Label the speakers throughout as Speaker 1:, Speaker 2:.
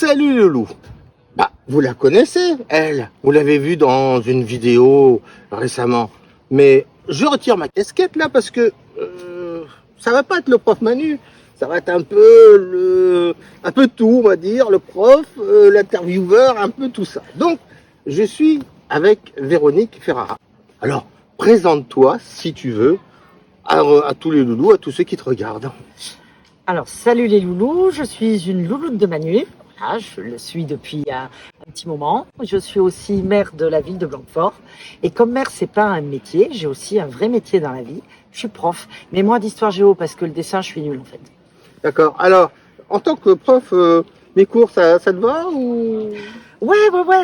Speaker 1: Salut le loup. Bah, vous la connaissez, elle. Vous l'avez vue dans une vidéo récemment. Mais je retire ma casquette là parce que ça va pas être le prof Manu. Ça va être un peu tout, on va dire, le prof, l'intervieweur, un peu tout ça. Donc, je suis avec Véronique Ferrara. Alors, présente-toi, si tu veux, à tous les loulous, à tous ceux qui te regardent.
Speaker 2: Alors, salut les loulous, je suis une louloute de Manu. Voilà, je le suis depuis un petit moment. Je suis aussi maire de la ville de Blanquefort. Et comme maire, c'est pas un métier, j'ai aussi un vrai métier dans la vie. Je suis prof, mais moi d'histoire géo, parce que le dessin, je suis nulle en fait.
Speaker 1: D'accord. Alors, en tant que prof, mes cours, ça te va ou...
Speaker 2: Ouais,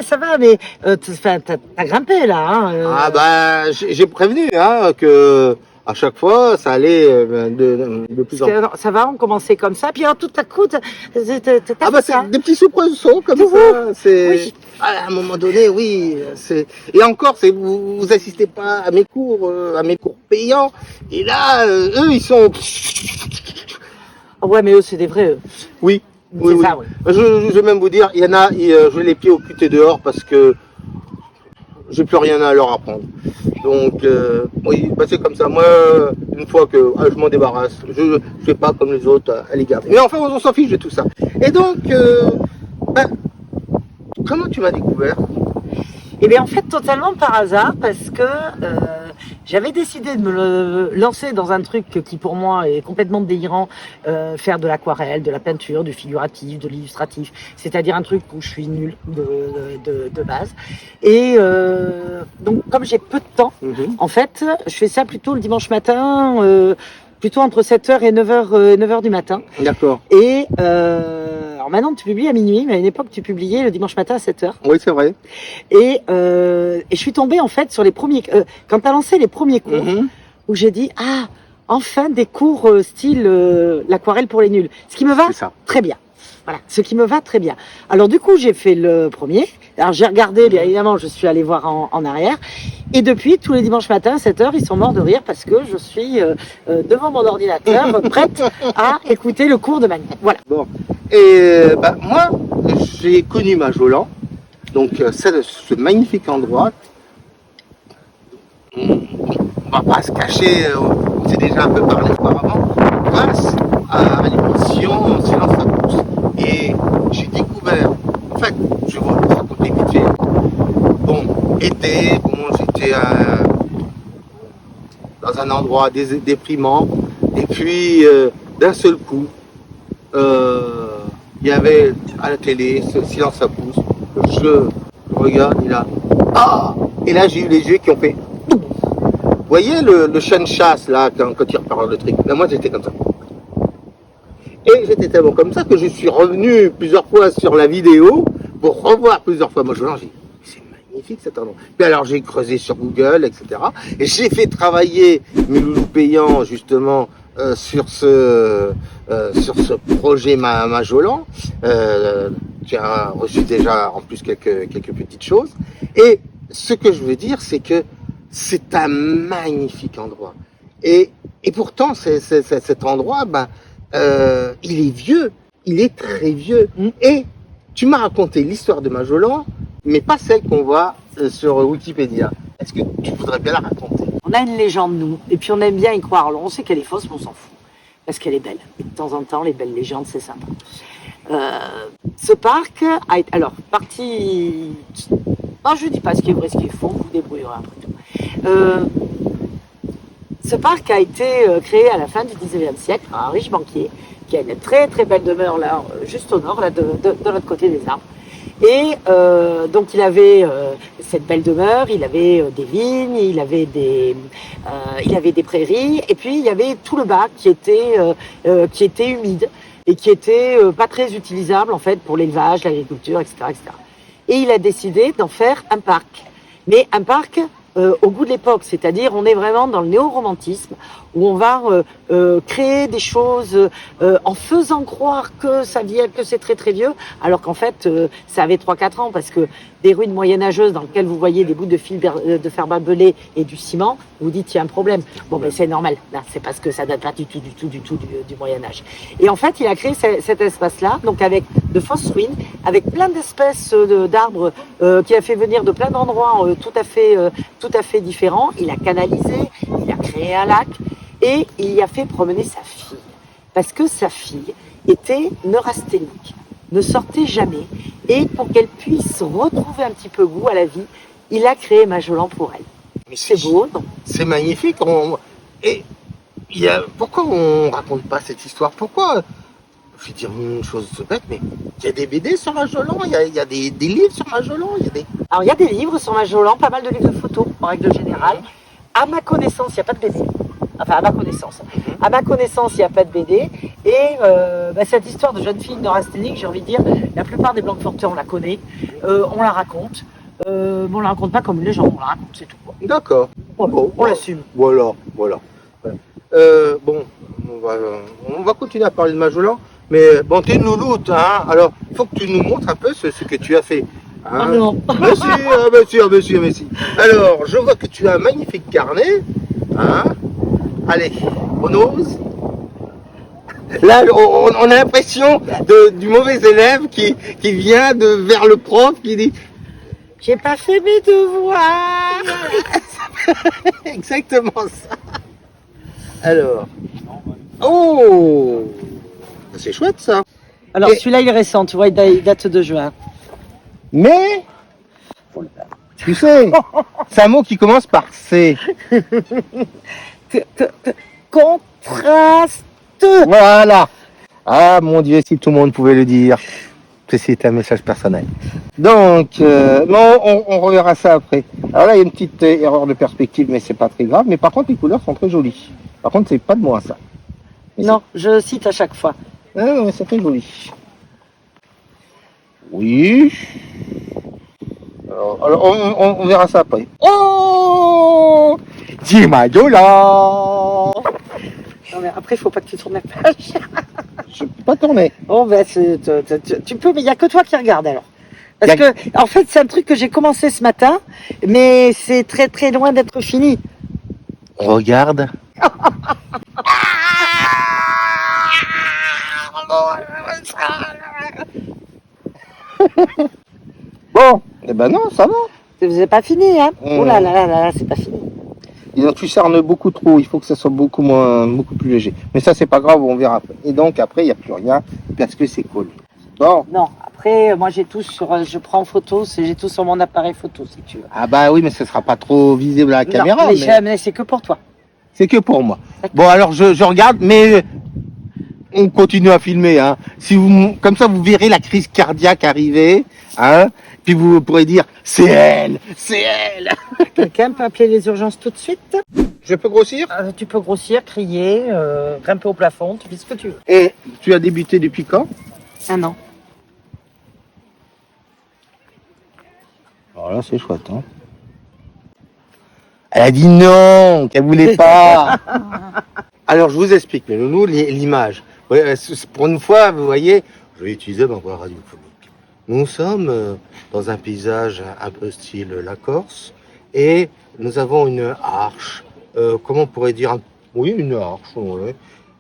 Speaker 2: ça va, mais t'as grimpé là. Hein,
Speaker 1: Ah bah, j'ai prévenu que à chaque fois, ça allait de plus en plus.
Speaker 2: Ça va, on commençait comme ça, puis alors, tout à coup,
Speaker 1: Ah bah, c'est des petits soupçons comme ça. C'est à un moment donné, oui. Et encore, vous assistez pas à mes cours payants. Et là, eux, ils sont.
Speaker 2: Ouais, mais eux, c'est des vrais. Eux.
Speaker 1: Oui.
Speaker 2: Oui. Ça, oui.
Speaker 1: Je vais même vous dire, il y en a, je les pieds au cul dehors parce que j'ai plus rien à leur apprendre. Donc, oui, bah c'est comme ça. Moi, une fois que je m'en débarrasse, je fais pas comme les autres à les garder. Mais enfin, on s'en fiche de tout ça. Et donc, comment tu m'as découvert?
Speaker 2: Eh bien, en fait, totalement par hasard, parce que j'avais décidé de me lancer dans un truc qui, pour moi, est complètement délirant, faire de l'aquarelle, de la peinture, du figuratif, de l'illustratif, c'est-à-dire un truc où je suis nulle de base. Et donc, comme j'ai peu de temps, en fait, je fais ça plutôt le dimanche matin, plutôt entre 7h et 9h du matin.
Speaker 1: D'accord.
Speaker 2: Et alors maintenant, tu publies à minuit, mais à une époque, tu publiais le dimanche matin à 7h.
Speaker 1: Oui, c'est vrai.
Speaker 2: Et je suis tombée, en fait, sur les premiers... quand tu as lancé les premiers cours, où j'ai dit, ah, enfin des cours style l'aquarelle pour les nuls. Ce qui me va très bien. Voilà, ce qui me va très bien. Alors du coup, j'ai fait le premier. Alors j'ai regardé, bien évidemment, je suis allée voir en arrière. Et depuis, tous les dimanches matins à 7h, ils sont morts de rire parce que je suis devant mon ordinateur, prête à écouter le cours de Manu. Voilà.
Speaker 1: Bon. Et moi, j'ai connu Majolan, donc ce magnifique endroit. On va pas se cacher, on s'est déjà un peu parlé auparavant, grâce à l'émission Silence ça pousse. Et j'ai découvert, en fait, je vais vous raconter vite fait. Bon, j'étais dans un endroit déprimant, et puis d'un seul coup, il y avait à la télé ce Silence ça pousse. Je regarde, et là j'ai eu les yeux qui ont fait. Vous voyez le chien de chasse là quand il repart le truc. Ben, moi j'étais comme ça. Et j'étais tellement comme ça que je suis revenu plusieurs fois sur la vidéo pour revoir plusieurs fois. Moi, j'ai dit, c'est magnifique cet endroit. Puis alors, j'ai creusé sur Google, etc. Et j'ai fait travailler mes loulous payants, justement, sur ce projet Majolan. Tu as reçu déjà, en plus, quelques petites choses. Et ce que je veux dire, c'est que c'est un magnifique endroit. Et pourtant, cet endroit, il est vieux, il est très vieux. Et tu m'as raconté l'histoire de Majolan, mais pas celle qu'on voit sur Wikipédia. Est-ce que tu voudrais bien la raconter?
Speaker 2: On a une légende, nous, et puis on aime bien y croire. Alors on sait qu'elle est fausse, mais on s'en fout, parce qu'elle est belle. Et de temps en temps, les belles légendes, c'est sympa. Ce parc a été... Alors, partie... Non, je ne dis pas ce qui est vrai, ce qui est faux, vous débrouillerez après tout. Ce parc a été créé à la fin du 19e siècle par un riche banquier qui a une très très belle demeure là, juste au nord, là, de l'autre côté des arbres. Et donc il avait cette belle demeure, il avait des vignes, il avait des prairies, et puis il y avait tout le bas qui était humide et qui était pas très utilisable en fait pour l'élevage, l'agriculture, etc., etc. Et il a décidé d'en faire un parc, mais un parc au goût de l'époque, c'est-à-dire on est vraiment dans le néo-romantisme où on va créer des choses en faisant croire que ça vient, que c'est très très vieux, alors qu'en fait ça avait 3-4 ans parce que des ruines moyenâgeuses dans lesquelles vous voyez des bouts de de fer barbelé et du ciment, vous dites il y a un problème. Bon, mais c'est normal. Non, c'est parce que ça date pas du tout du Moyen-Âge. Et en fait, il a créé cet espace-là, donc avec de fausses ruines, avec plein d'espèces d'arbres qu'il a fait venir de plein d'endroits tout à fait différents. Il a canalisé, il a créé un lac et il y a fait promener sa fille. Parce que sa fille était neurasthénique, ne sortait jamais. Et pour qu'elle puisse retrouver un petit peu goût à la vie, il a créé Majolan pour elle.
Speaker 1: Mais
Speaker 2: C'est beau, non?
Speaker 1: C'est magnifique. Et pourquoi on raconte pas cette histoire? Pourquoi? Je vais dire une chose bête, mais il y a des BD sur Majolan, il y a des livres sur Majolan,
Speaker 2: Alors, il y a des livres sur Majolan, pas mal de livres de photos, en règle générale. À ma connaissance, il n'y a pas de BD. Enfin, à ma connaissance. À ma connaissance, il n'y a pas de BD. Et cette histoire de jeune fille neurasthénique, j'ai envie de dire, la plupart des Blanqueforteurs, on la connaît, on la raconte. Mais on la raconte pas comme une légende, on la raconte, c'est tout.
Speaker 1: D'accord.
Speaker 2: Bon, on l'assume.
Speaker 1: Voilà. Bon, on va continuer à parler de Majolan, mais bon, t'es une louloute, hein. Alors, il faut que tu nous montres un peu ce que tu as fait. Hein.
Speaker 2: Oh non.
Speaker 1: Merci. Alors, je vois que tu as un magnifique carnet. Hein. Allez, on ose. Là, on a l'impression du mauvais élève qui vient vers le prof, qui dit « J'ai pas fait mes devoirs !» Exactement ça. Alors, oh, c'est chouette ça.
Speaker 2: Alors, celui-là, il est récent, tu vois, il date de juin.
Speaker 1: Mais, tu sais, c'est un mot qui commence par C.
Speaker 2: Contraste.
Speaker 1: Voilà. Ah mon Dieu, si tout le monde pouvait le dire. Ceci est un message personnel. Donc, on reverra ça après. Alors là, il y a une petite erreur de perspective, mais c'est pas très grave. Mais par contre, les couleurs sont très jolies. Par contre, c'est pas de moi ça. Mais
Speaker 2: non, je cite à chaque fois.
Speaker 1: Ah non, mais c'est très joli. Oui. Alors on verra ça après. Oh, Majolan.
Speaker 2: Non, mais après, il faut pas que tu tournes la page.
Speaker 1: Je peux pas tourner.
Speaker 2: Oh, ben, tu peux, mais il n'y a que toi qui regarde alors. Parce que, en fait, c'est un truc que j'ai commencé ce matin, mais c'est très très loin d'être fini.
Speaker 1: Regarde. Bon, eh ben non, ça va.
Speaker 2: C'est pas fini, hein. Oh là là là là, c'est pas fini.
Speaker 1: Disons, tu cernes beaucoup trop, il faut que ça soit beaucoup plus léger. Mais ça, c'est pas grave, on verra après. Et donc, après, il n'y a plus rien, parce que c'est collé. Bon.
Speaker 2: Non, après, moi, j'ai tout je prends en photo, j'ai tout sur mon appareil photo, si tu veux.
Speaker 1: Ah bah oui, mais ce sera pas trop visible à la caméra.
Speaker 2: Mais c'est que pour toi.
Speaker 1: C'est que pour moi. Bon, alors, je regarde, mais on continue à filmer, hein. Comme ça, vous verrez la crise cardiaque arriver, hein. Puis vous pourrez dire, c'est elle.
Speaker 2: Quelqu'un peut appeler les urgences tout de suite?
Speaker 1: Je peux grossir?
Speaker 2: Tu peux grossir, crier, grimper au plafond, tu fais ce que tu veux.
Speaker 1: Et tu as débuté depuis quand?
Speaker 2: 1 an.
Speaker 1: Alors là, c'est chouette, hein. Elle a dit non, qu'elle voulait pas. Alors, je vous explique, mais nous, l'image. Ouais, pour une fois, vous voyez, je vais utiliser ma voix radiophonique. Nous sommes dans un paysage un peu style la Corse et nous avons une arche, comment on pourrait dire, oui, une arche, ouais.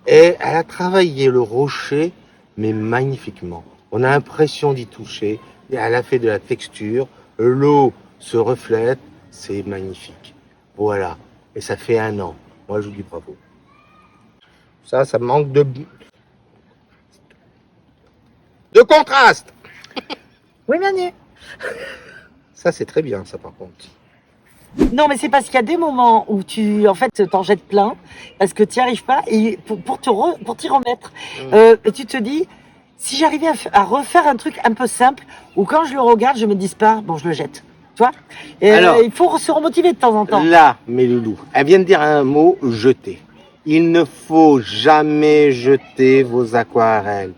Speaker 1: Et elle a travaillé le rocher, mais magnifiquement. On a l'impression d'y toucher, elle a fait de la texture, l'eau se reflète, c'est magnifique. Voilà, et ça fait 1 an. Moi, je vous dis bravo. Ça manque de contraste.
Speaker 2: Oui, Manu.
Speaker 1: Ça, c'est très bien, ça, par contre.
Speaker 2: Non, mais c'est parce qu'il y a des moments où tu, en fait, t'en jettes plein, parce que tu n'y arrives pas, et pour t'y remettre, et tu te dis, si j'arrivais à refaire un truc un peu simple, ou quand je le regarde, je me dis pas, bon, je le jette. Tu vois? Alors, il faut se remotiver de temps en temps.
Speaker 1: Là, mes loulous, elle vient de dire un mot, jeter. Il ne faut jamais jeter vos aquarelles.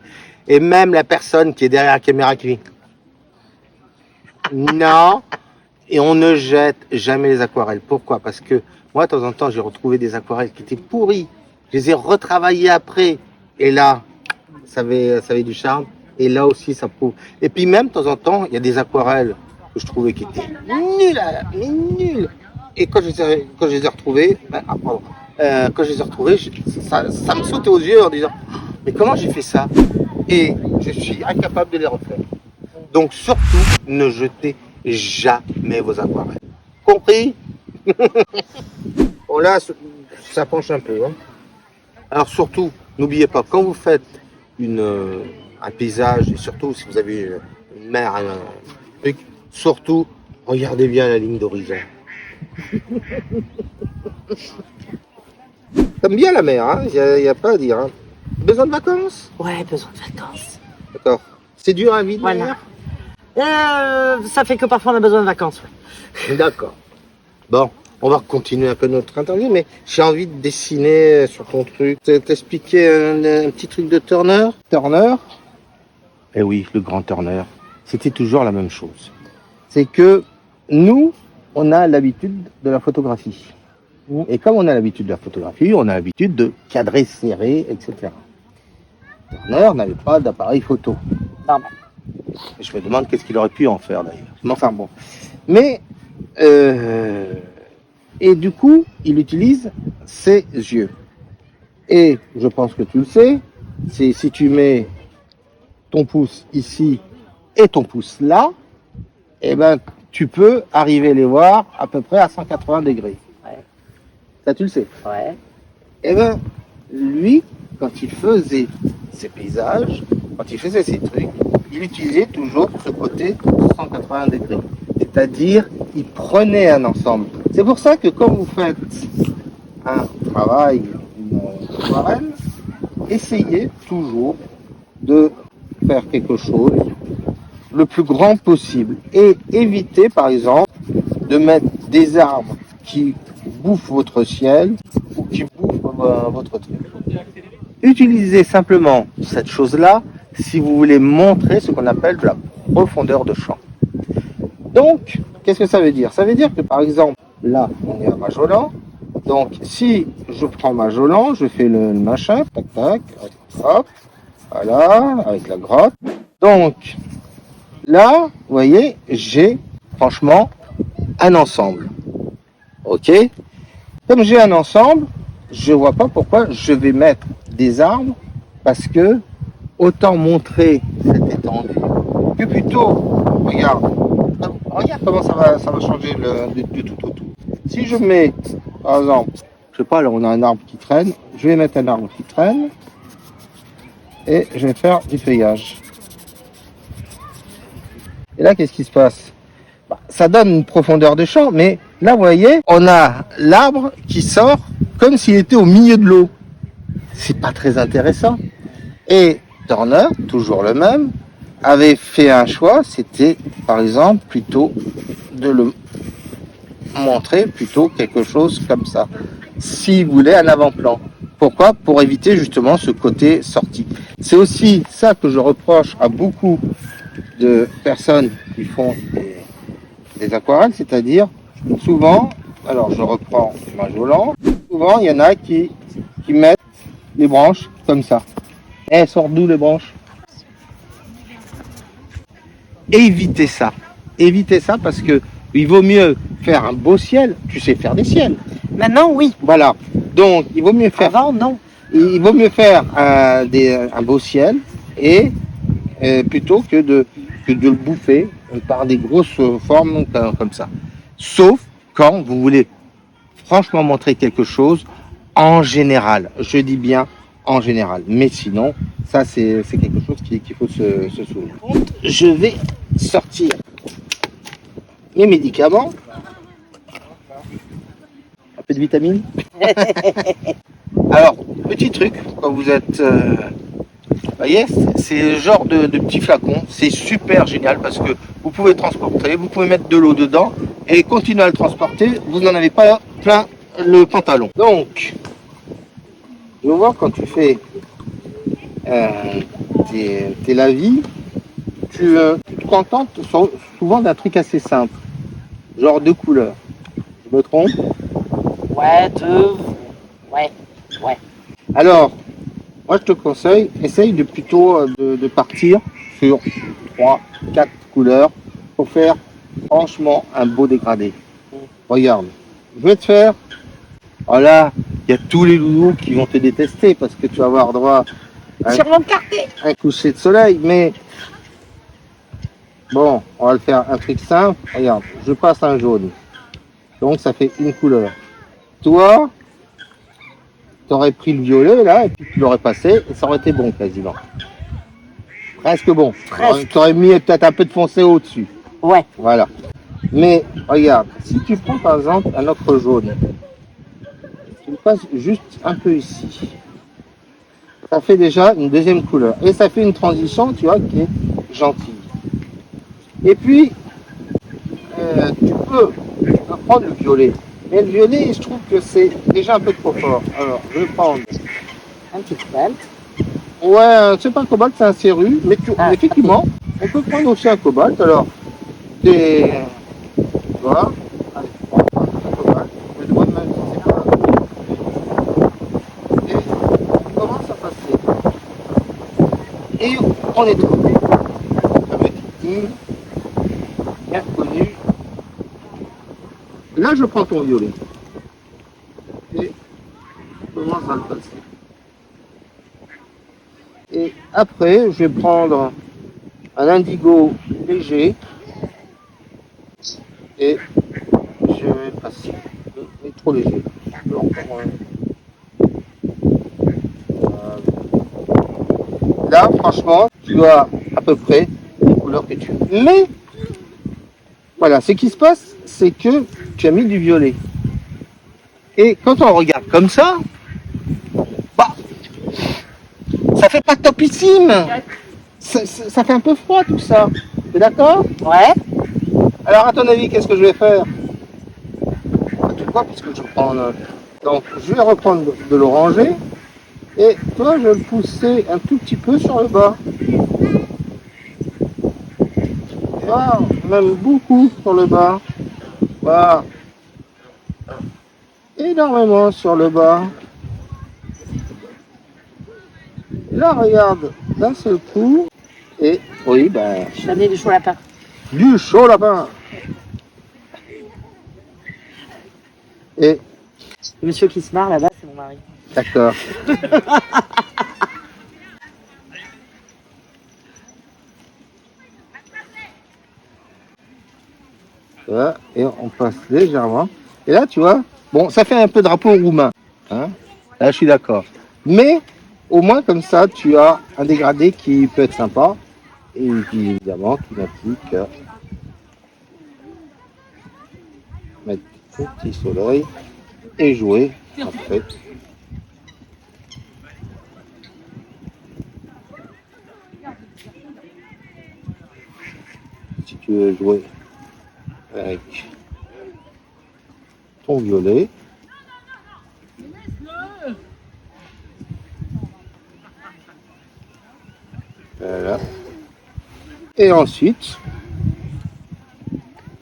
Speaker 1: Et même la personne qui est derrière la caméra qui dit non, et on ne jette jamais les aquarelles. Pourquoi? Parce que moi, de temps en temps, j'ai retrouvé des aquarelles qui étaient pourries. Je les ai retravaillées après. Et là, ça avait du charme. Et là aussi, ça prouve. Et puis même, de temps en temps, il y a des aquarelles que je trouvais qui étaient nuls, mais nuls. Et quand je les ai retrouvés, quand je les ai retrouvés, ça me sautait aux yeux en disant mais comment j'ai fait ça? Et je suis incapable de les refaire. Donc surtout, ne jetez jamais vos aquarelles. Compris? Bon là, ça penche un peu. Hein. Alors surtout, n'oubliez pas, quand vous faites un paysage, et surtout si vous avez une mer, un truc, surtout, regardez bien la ligne d'horizon. T'aimes bien la mer, hein? Y a pas à dire. Hein. Besoin de vacances?
Speaker 2: Ouais, besoin de vacances.
Speaker 1: D'accord. C'est dur à vivre,
Speaker 2: Voilà. Ça fait que parfois on a besoin de vacances. Ouais.
Speaker 1: D'accord. Bon, on va continuer un peu notre interview, mais j'ai envie de dessiner sur ton truc. T'expliquer un petit truc de Turner. Turner, eh oui, le grand Turner, c'était toujours la même chose. C'est que nous, on a l'habitude de la photographie. Et comme on a l'habitude de la photographie, on a l'habitude de cadrer, serrer, etc. Turner n'avait pas d'appareil photo.
Speaker 2: Normal.
Speaker 1: Je me demande qu'est-ce qu'il aurait pu en faire d'ailleurs. Mais enfin bon. Mais et du coup, il utilise ses yeux. Et je pense que tu le sais, c'est si tu mets ton pouce ici et ton pouce là, eh ben tu peux arriver à les voir à peu près à 180 degrés.
Speaker 2: Ouais.
Speaker 1: Ça tu le sais.
Speaker 2: Ouais.
Speaker 1: Eh ben lui, quand il faisait ses paysages, quand il faisait ses trucs, il utilisait toujours ce côté 180 degrés. C'est-à-dire, il prenait un ensemble. C'est pour ça que quand vous faites un travail, une aquarelle, essayez toujours de faire quelque chose le plus grand possible. Et évitez, par exemple, de mettre des arbres qui bouffent votre ciel ou qui bouffent votre truc. Utilisez simplement cette chose-là si vous voulez montrer ce qu'on appelle de la profondeur de champ. Donc, qu'est-ce que ça veut dire? Ça veut dire que par exemple, là, on est à Majolan. Donc, si je prends Majolan, je fais le machin, tac, tac, hop, voilà, avec la grotte. Donc, là, vous voyez, j'ai franchement un ensemble. Ok? Comme j'ai un ensemble, je vois pas pourquoi je vais mettre des arbres parce que autant montrer cette étendue que plutôt, regarde comment ça va changer du tout au tout. Si je mets, par exemple, je sais pas, là on a un arbre qui traîne, je vais mettre un arbre qui traîne et je vais faire du feuillage. Et là, qu'est-ce qui se passe? Ça donne une profondeur de champ, mais là, vous voyez, on a l'arbre qui sort comme s'il était au milieu de l'eau. C'est pas très intéressant. Et Turner, toujours le même, avait fait un choix, c'était par exemple plutôt de le montrer plutôt quelque chose comme ça. S'il voulait un avant-plan. Pourquoi? Pour éviter justement ce côté sorti. C'est aussi ça que je reproche à beaucoup de personnes qui font des aquarelles, c'est-à-dire souvent, alors je reprends Majolan, souvent il y en a qui mettent les branches comme ça. Elles sortent d'où les branches? Évitez ça. Évitez ça parce que il vaut mieux faire un beau ciel. Tu sais faire des ciels.
Speaker 2: Maintenant, oui.
Speaker 1: Voilà. Donc, il vaut mieux faire.
Speaker 2: Avant, non.
Speaker 1: Il vaut mieux faire un beau ciel et plutôt que de le bouffer par des grosses formes comme ça. Sauf quand vous voulez franchement montrer quelque chose en général. Je dis bien en général. Mais sinon, ça c'est quelque chose qu'il faut se souvenir. Je vais sortir mes médicaments. Un peu de vitamines. Alors, petit truc, quand vous êtes... vous voyez, c'est le genre de petits flacons. C'est super génial parce que vous pouvez transporter, vous pouvez mettre de l'eau dedans et continuer à le transporter. Vous n'en avez pas plein le pantalon. Donc, je vois quand tu fais tes lavis, tu te contentes souvent d'un truc assez simple, genre deux couleurs. Je me trompe?
Speaker 2: Ouais, ouais.
Speaker 1: Alors, moi je te conseille, essaye plutôt de partir sur 3, 4 couleurs pour faire Franchement, un beau dégradé. Regarde, je vais te faire. Voilà, il y a tous les loulous qui vont te détester parce que tu vas avoir droit à
Speaker 2: Sur mon quartier.
Speaker 1: un coucher de soleil. Mais bon, on va le faire un truc simple. Regarde, je passe un jaune. Donc ça fait une couleur. Toi, tu aurais pris le violet là et puis tu l'aurais passé et ça aurait été bon quasiment. Presque bon.
Speaker 2: Presque.
Speaker 1: Tu aurais mis peut-être un peu de foncé au-dessus.
Speaker 2: Ouais.
Speaker 1: Voilà. Mais regarde, si tu prends par exemple un autre jaune, tu le passes juste un peu ici. Ça fait déjà une deuxième couleur. Et ça fait une transition, tu vois, qui est gentille. Et puis, tu peux prendre le violet. Mais le violet, je trouve que c'est déjà un peu trop fort. Alors, je vais prendre.
Speaker 2: Un petit cobalt.
Speaker 1: Ouais, c'est pas un cobalt, c'est un serru. Mais effectivement, on peut prendre aussi un cobalt. Alors, tu vois, allez, on prend un cobalt. Je demande même si c'est pas. Et on commence à passer. Et on est trouvé. Avec une bien connu. Là, je prends ton violet. Et je commence à le passer. Et après, je vais prendre un indigo léger. Et je vais passer. Mais trop léger. Je peux encore, là, franchement, tu as à peu près les couleurs que tu veux. Mais, voilà, ce qui se passe, c'est que tu as mis du violet. Et quand on regarde comme ça, bah, ça fait pas topissime. Ça fait un peu froid tout ça. T'es d'accord?
Speaker 2: Ouais.
Speaker 1: Alors à ton avis, qu'est-ce que je vais faire? Tu vois, puisque je prends donc je vais reprendre de l'oranger et toi je vais le pousser un tout petit peu sur le bas. Voilà, même beaucoup sur le bas. Voilà. Énormément sur le bas. Et là, regarde, d'un seul coup. Et oui, ben.
Speaker 2: Je t'ai du chaud lapin.
Speaker 1: Du chaud lapin. Et.
Speaker 2: Le monsieur qui se marre là-bas, c'est mon mari.
Speaker 1: D'accord. Voilà, et on passe légèrement. Et là, tu vois, bon, ça fait un peu drapeau roumain. Hein, là, je suis d'accord. Mais au moins, comme ça, tu as un dégradé qui peut être sympa. Et puis, évidemment, qui n'implique mettre un petit soleil et jouer après. Si tu veux jouer avec ton violet. Voilà. Et ensuite,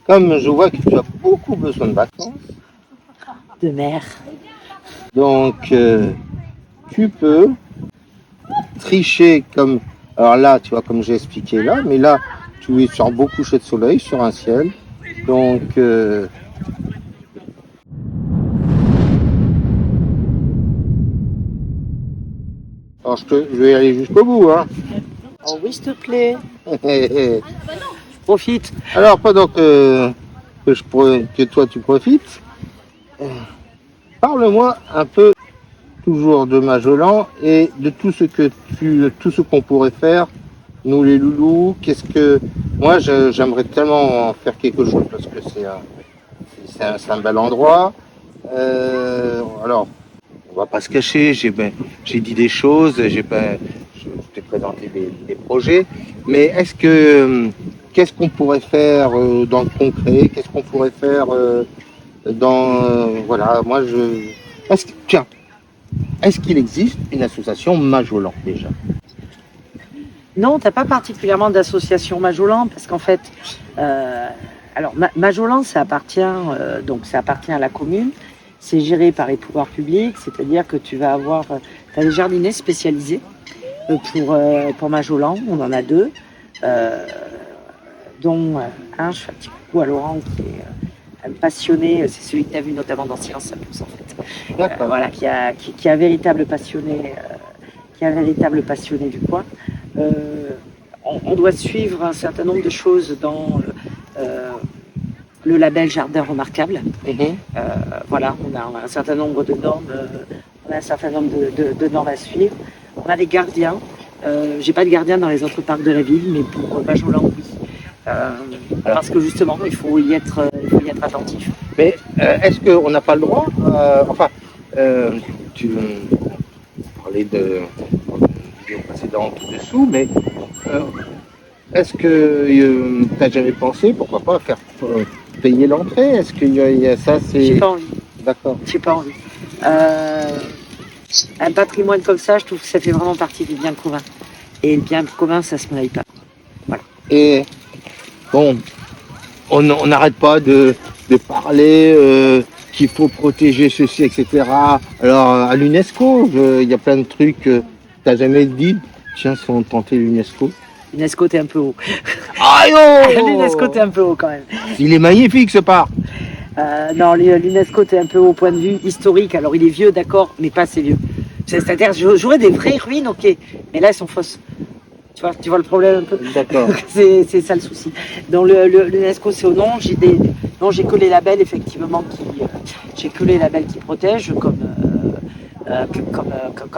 Speaker 1: comme je vois que tu as beaucoup besoin de vacances,
Speaker 2: De mer.
Speaker 1: donc tu peux tricher comme, alors là, tu vois, comme j'ai expliqué là, mais là, tu es sur un beau coucher de soleil, sur un ciel, donc alors je vais aller jusqu'au bout, hein.
Speaker 2: Oh oui, s'il te plaît. Profite.
Speaker 1: Alors pendant que toi tu profites, parle-moi un peu toujours de Majolan et de tout ce qu'on pourrait faire, nous les loulous. Qu'est-ce que moi j'aimerais tellement en faire quelque chose parce que c'est un bel endroit. Alors on va pas se cacher, j'ai dit des choses, je t'ai présenté des projets, mais qu'est-ce qu'on pourrait faire dans le concret? Qu'est-ce qu'on pourrait faire voilà, moi tiens, est-ce qu'il existe une association Majolan déjà?
Speaker 2: Non, t'as pas particulièrement d'association Majolan parce qu'en fait, alors Majolan, ça appartient à la commune. C'est géré par les pouvoirs publics, c'est-à-dire que tu vas avoir, t'as des jardiniers spécialisés pour Majolan. On en a deux, dont Hein, je fais un petit coucou à Laurent qui est un passionné, c'est celui que tu as vu notamment dans Silence ça pousse en fait.
Speaker 1: D'accord.
Speaker 2: Voilà, qui est un véritable passionné, du coin. On doit suivre un certain nombre de choses dans le label Jardin Remarquable. Voilà, on a un certain nombre de normes, de normes à suivre. On a des gardiens. J'ai pas de gardien dans les autres parcs de la ville, mais pour Majolan, oui. Parce que justement, il faut y être attentif.
Speaker 1: Mais est-ce qu'on n'a pas le droit tu parlais de vidéo précédente dessous, mais est-ce que tu n'as jamais pensé, pourquoi pas, faire payer l'entrée? Est-ce qu'il y a ça?
Speaker 2: J'ai pas envie.
Speaker 1: D'accord.
Speaker 2: J'ai pas envie. Un patrimoine comme ça, je trouve que ça fait vraiment partie du bien commun. Et le bien commun, ça se maille pas. Voilà.
Speaker 1: Et bon, on n'arrête pas de parler qu'il faut protéger ceci, etc. Alors à l'UNESCO, il y a plein de trucs. Tu n'as jamais dit, tiens, si on tentait l'UNESCO?
Speaker 2: L'UNESCO, t'es un peu haut.
Speaker 1: Aïe oh
Speaker 2: L'UNESCO, t'es un peu haut quand même.
Speaker 1: Il est magnifique ce parc.
Speaker 2: Non, l'UNESCO, t'es un peu haut au point de vue historique. Alors, il est vieux, d'accord, mais pas assez vieux. C'est-à-dire, j'aurais des vraies ruines, ok, mais là, elles sont fausses. Tu vois le problème un peu.
Speaker 1: D'accord.
Speaker 2: C'est ça le souci. Dans l'UNESCO, c'est au nom. J'ai que les labels, effectivement, j'ai que les labels qui protègent, comme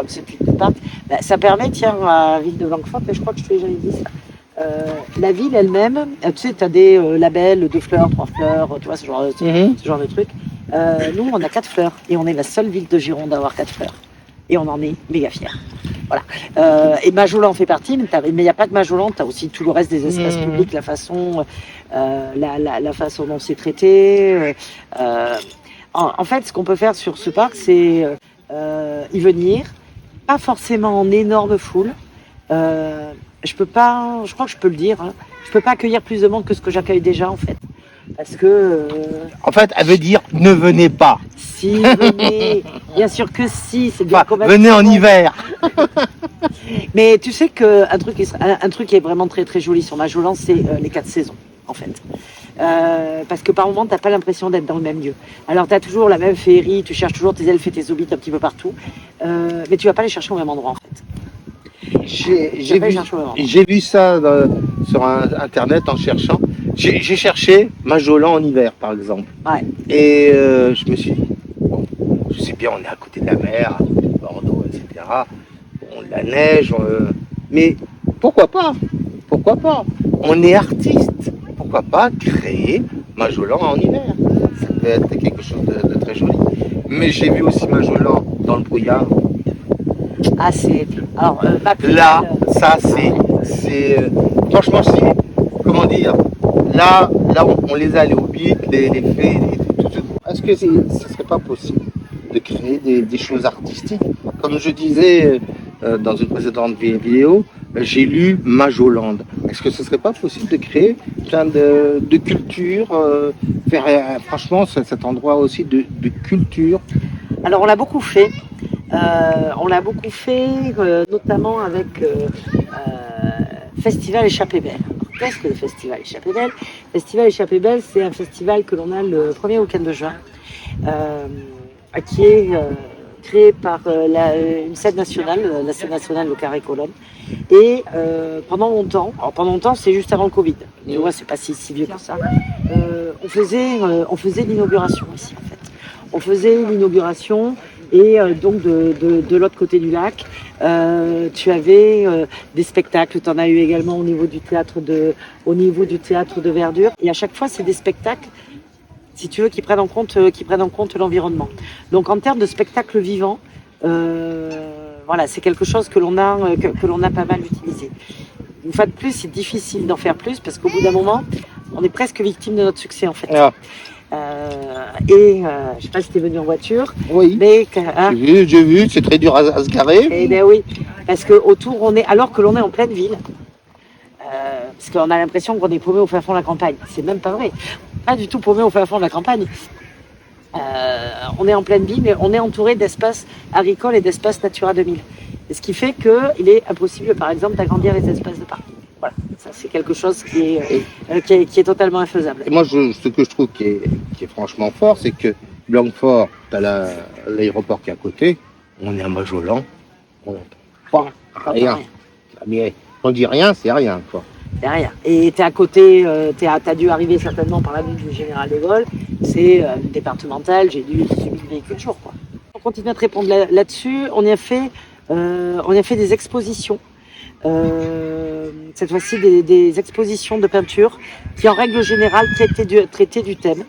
Speaker 2: ce type de parc. Ben, ça permet, tiens, à la ville de Blanquefort, mais je crois que je te l'ai jamais dit ça. La ville elle-même, tu sais, tu as des labels 2 fleurs, 3 fleurs, tu vois, ce genre de truc. Nous, on a 4 fleurs et on est la seule ville de Gironde à avoir 4 fleurs. Et on en est méga fiers. Voilà. Et Majolan en fait partie, mais il n'y a pas que Majolan, tu as aussi tout le reste des espaces publics, la façon dont c'est traité. En fait, ce qu'on peut faire sur ce parc, c'est y venir, pas forcément en énorme foule. Je crois que je peux le dire, hein, je peux pas accueillir plus de monde que ce que j'accueille déjà en fait. Parce que...
Speaker 1: En fait, elle veut dire ne venez pas.
Speaker 2: Si, venez. Bien sûr que si, c'est bien quand même.
Speaker 1: Venez en hiver.
Speaker 2: Mais tu sais qu'un truc qui est vraiment très très joli sur Majolan, c'est les 4 saisons en fait. Parce que par moment, t'as pas l'impression d'être dans le même lieu. Alors, tu as toujours la même féerie, tu cherches toujours tes elfes et tes hobbits un petit peu partout, mais tu vas pas les chercher au même endroit en fait.
Speaker 1: J'ai vu ça sur internet en cherchant. J'ai cherché Majolan en hiver, par exemple.
Speaker 2: Ouais.
Speaker 1: Et je me suis dit, bon, je sais bien, on est à côté de la mer, Bordeaux, etc. Bon, la neige, mais pourquoi pas? Pourquoi pas? On est artiste. Pourquoi pas créer Majolan en hiver? Ça peut être quelque chose de très joli. Mais j'ai vu aussi Majolan dans le brouillard.
Speaker 2: Ah, c'est. Alors,
Speaker 1: là, ça, c'est. Franchement, c'est. Comment dire? Là, on les a, les hobbits, les fées, tout. Est-ce que ce ne serait pas possible de créer des choses artistiques? Comme je disais dans une précédente vidéo, j'ai lu Majoland. Est-ce que ce ne serait pas possible de créer plein de cultures, faire franchement cet endroit aussi de culture?
Speaker 2: Alors, on l'a beaucoup fait. Notamment avec Festival Échappée Belle. Qu'est-ce que le Festival Échappée Belle? Festival Échappée Belle, c'est un festival que l'on a le premier week-end de juin, qui est créé par une scène nationale, la scène nationale, le Carré Colonne. Et pendant longtemps, c'est juste avant le Covid, tu vois, c'est pas si vieux que ça, on faisait l'inauguration ici en fait. On faisait l'inauguration. Et donc de l'autre côté du lac, tu avais des spectacles. Tu en as eu également au niveau du théâtre de Verdure. Et à chaque fois, c'est des spectacles, si tu veux, qui prennent en compte l'environnement. Donc en termes de spectacle vivant, voilà, c'est quelque chose que l'on a pas mal utilisé. Une fois de plus, c'est difficile d'en faire plus parce qu'au bout d'un moment, on est presque victime de notre succès en fait. Ah. Je ne sais pas si tu es venu en voiture.
Speaker 1: Oui.
Speaker 2: Mais,
Speaker 1: j'ai vu, c'est très dur à se garer.
Speaker 2: Eh bien oui, parce que autour, alors que l'on est en pleine ville, parce qu'on a l'impression qu'on est paumé au fin fond de la campagne. C'est même pas vrai. Pas du tout paumé au fin fond de la campagne. On est en pleine ville, mais on est entouré d'espaces agricoles et d'espaces Natura 2000. Et ce qui fait qu'il est impossible, par exemple, d'agrandir les espaces de parking. Voilà, ça c'est quelque chose qui est totalement infaisable.
Speaker 1: Et moi, ce que je trouve qui est franchement fort, c'est que Blanquefort, tu as l'aéroport qui est à côté, on est à Majolan, on n'entend pas rien. Mais on dit rien, c'est rien, quoi.
Speaker 2: C'est rien. Et tu es à côté, tu as dû arriver certainement par l'avenue du Général de Gaulle, c'est départemental, j'ai dû subir le véhicule jour, quoi. On continue à te répondre là-dessus, on y a fait des expositions. Cette fois-ci des expositions de peinture qui en règle générale traitaient du thème.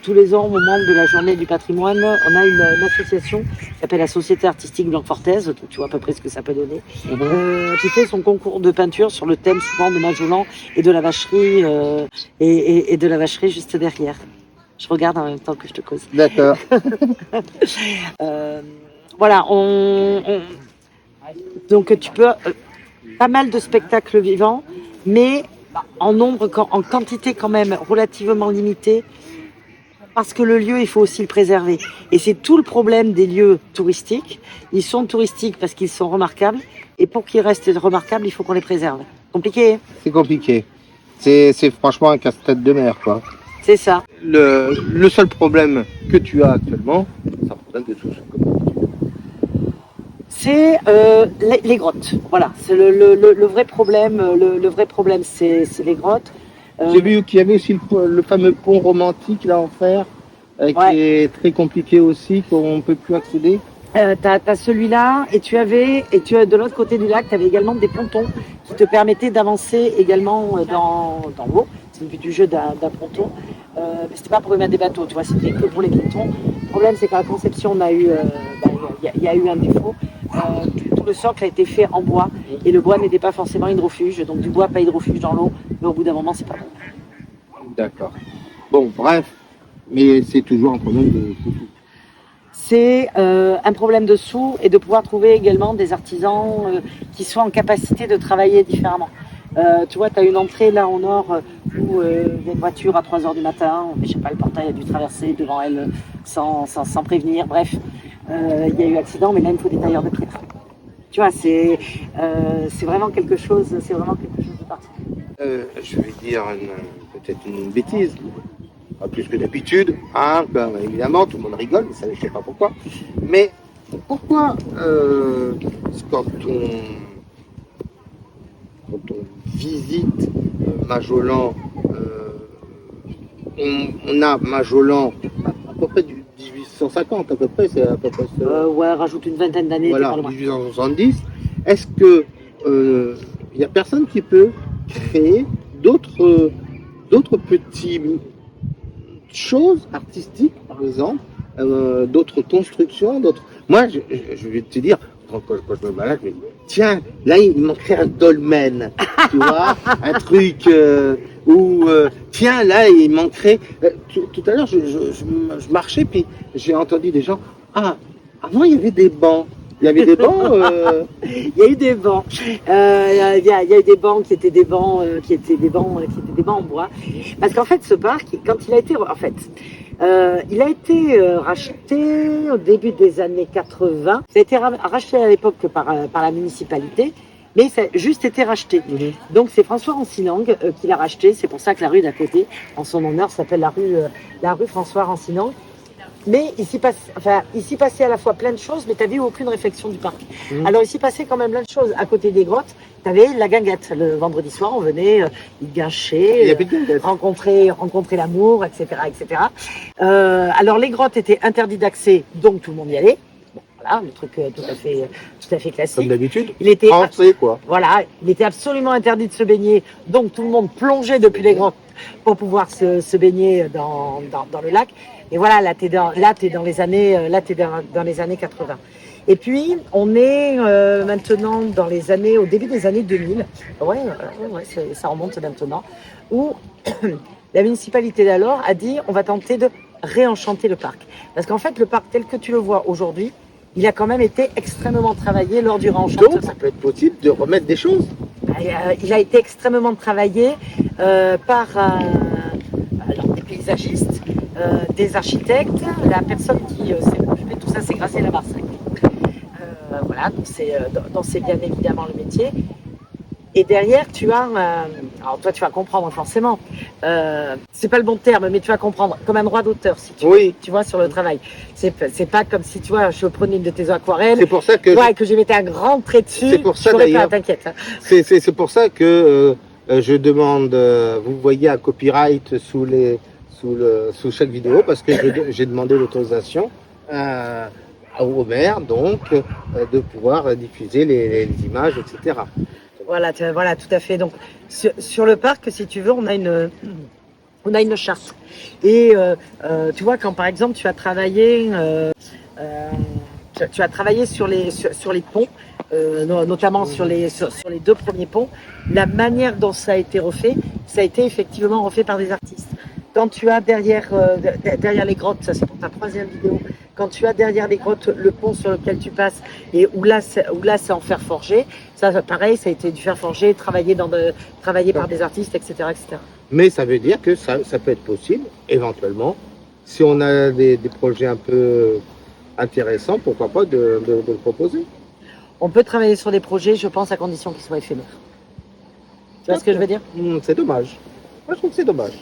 Speaker 2: Tous les ans, au moment de la journée du patrimoine, on a une association qui s'appelle la Société artistique Blanquefortaise, donc tu vois à peu près ce que ça peut donner, qui fait son concours de peinture sur le thème souvent de Majolan et de la vacherie et de la vacherie juste derrière. Je regarde en même temps que je te cause.
Speaker 1: D'accord.
Speaker 2: Voilà, donc tu peux pas mal de spectacles vivants, mais en nombre, en quantité quand même relativement limitée, parce que le lieu, il faut aussi le préserver. Et c'est tout le problème des lieux touristiques. Ils sont touristiques parce qu'ils sont remarquables, et pour qu'ils restent remarquables, il faut qu'on les préserve. Compliqué, hein?
Speaker 1: C'est compliqué. C'est franchement un casse-tête de mer, quoi.
Speaker 2: C'est ça.
Speaker 1: Le seul problème que tu as actuellement, c'est un problème de sous.
Speaker 2: C'est les grottes. Voilà, c'est le vrai problème. Le vrai problème, c'est les grottes.
Speaker 1: J'ai vu qu'il y avait aussi le fameux pont romantique là en fer, qui est très compliqué aussi, qu'on ne peut plus accéder.
Speaker 2: T'as celui-là et tu as de l'autre côté du lac, tu avais également des pontons qui te permettaient d'avancer également dans l'eau. C'est le but du jeu d'un ponton. Mais c'était pas pour y mettre des bateaux, tu vois, c'était que pour les piétons. Le problème, c'est qu'à la conception, il y a eu un défaut. Tout le socle a été fait en bois et le bois n'était pas forcément hydrofuge, donc du bois pas hydrofuge dans l'eau, mais au bout d'un moment, c'est pas bon.
Speaker 1: D'accord. Bon, bref, mais c'est toujours un problème de
Speaker 2: C'est un problème de sous et de pouvoir trouver également des artisans qui soient en capacité de travailler différemment. Tu vois, tu as une entrée là au nord où il y a une voiture à 3h du matin, je sais pas, le portail a dû traverser devant elle sans prévenir, bref, il y a eu accident, mais là il me faut des tailleurs de pierre. Tu vois, c'est vraiment quelque chose de particulier.
Speaker 1: je vais dire peut-être une bêtise, pas plus que d'habitude, hein, ben, évidemment, tout le monde rigole, mais ça, je ne sais pas pourquoi. Mais pourquoi, quand on visite Majolan, on a Majolan à peu près du 1850, à peu près, c'est à peu près ça.
Speaker 2: Ouais, rajoute une vingtaine d'années.
Speaker 1: Voilà, 1870. Est-ce que il n'y a personne qui peut créer d'autres petites choses artistiques, par exemple, d'autres constructions, d'autres. Moi, je vais te dire, quand je me balade, je me dis, tiens, là, il manquerait un dolmen, tu vois, un truc où, tiens, là, il manquerait. Tout à l'heure, je marchais, puis j'ai entendu des gens, ah, avant, il y avait des bancs. Il y avait des bancs.
Speaker 2: Il y a eu des bancs. Il y a eu des bancs qui étaient des bancs, en bois. Parce qu'en fait, ce parc, quand il a été, racheté au début des années 80. Ça a été racheté à l'époque par la municipalité, mais ça a juste été racheté. Donc c'est François Rancinang qui l'a racheté. C'est pour ça que la rue d'à côté, en son honneur, s'appelle la rue François Rancinang. Mais il s'y passait à la fois plein de choses, mais tu n'avais aucune réflexion du parc. Alors il s'y passait quand même plein de choses. À côté des grottes, tu avais la guinguette. Le vendredi soir, on venait y guincher, rencontrer l'amour, etc. etc. Alors les grottes étaient interdites d'accès, donc tout le monde y allait. Bon, voilà, le truc tout à fait classique.
Speaker 1: Comme d'habitude,
Speaker 2: il était
Speaker 1: français, quoi.
Speaker 2: Voilà, il était absolument interdit de se baigner, donc tout le monde plongeait depuis les grottes pour pouvoir se baigner dans le lac. Et voilà, là, t'es dans les années 80. Et puis, on est maintenant au début des années 2000. Ouais, ça remonte maintenant. Où la municipalité d'alors a dit, on va tenter de réenchanter le parc. Parce qu'en fait, le parc tel que tu le vois aujourd'hui, il a quand même été extrêmement travaillé lors du réenchantement.
Speaker 1: Donc, ça peut être possible de remettre des choses.
Speaker 2: Il a été extrêmement travaillé par des paysagistes, des architectes. La personne qui s'est occupée de tout ça, c'est Graciela Marsac. Voilà, donc c'est bien évidemment le métier. Et derrière, tu as, alors toi tu vas comprendre forcément, c'est pas le bon terme, mais tu vas comprendre, comme un droit d'auteur, si tu veux,
Speaker 1: Oui.
Speaker 2: tu vois, sur le travail. C'est pas comme si, tu vois, je prenais une de tes aquarelles,
Speaker 1: C'est pour ça que
Speaker 2: ouais, que j'ai mettais un grand trait dessus,
Speaker 1: c'est pour ça,
Speaker 2: je ferais pas,
Speaker 1: d'ailleurs.
Speaker 2: t'inquiète. Hein.
Speaker 1: C'est pour ça que je demande, vous voyez un copyright sous chaque vidéo, parce que j'ai demandé l'autorisation au maire, donc, de pouvoir diffuser les images, etc.
Speaker 2: Voilà, voilà, tout à fait. Donc, sur le parc, si tu veux, on a une charte. Et tu vois, quand par exemple tu as travaillé, tu as travaillé sur les ponts, notamment sur les 2 premiers ponts, la manière dont ça a été refait, ça a été effectivement refait par des artistes. Quand tu as derrière les grottes, ça c'est pour ta 3e vidéo, quand tu as derrière les grottes le pont sur lequel tu passes et où là c'est en fer forgé, ça pareil, ça a été du fer forgé, travaillé par des artistes, etc., etc.
Speaker 1: Mais ça veut dire que ça peut être possible, éventuellement, si on a des projets un peu intéressants, pourquoi pas de le proposer.
Speaker 2: On peut travailler sur des projets, je pense, à condition qu'ils soient éphémères. Tu vois ce que je veux dire?
Speaker 1: C'est dommage. Moi, je trouve que c'est dommage.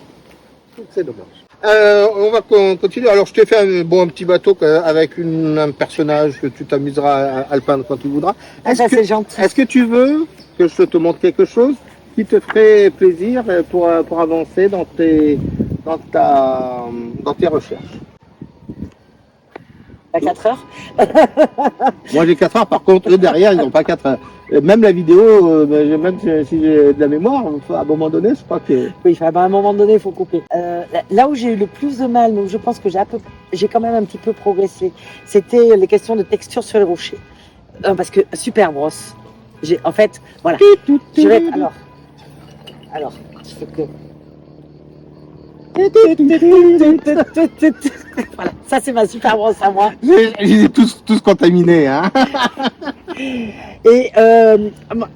Speaker 1: C'est dommage. On va continuer. Alors, je t'ai fait un petit bateau avec un personnage que tu t'amuseras à le peindre quand tu voudras.
Speaker 2: C'est gentil.
Speaker 1: Est-ce que tu veux que je te montre quelque chose qui te ferait plaisir pour avancer dans tes recherches?
Speaker 2: À 4 heures?
Speaker 1: Moi, j'ai 4 heures. Par contre, eux, derrière, ils n'ont pas 4 heures. Même la vidéo, même si j'ai de la mémoire, à un moment donné, je crois que...
Speaker 2: Oui, à un moment donné, il faut couper. Là où j'ai eu le plus de mal, mais où je pense que j'ai quand même un petit peu progressé, c'était les questions de texture sur les rochers. Parce que super brosse. En fait, voilà. Alors, il faut que... Voilà, ça c'est ma super brosse à moi.
Speaker 1: Je les ai tous contaminés, hein.
Speaker 2: Et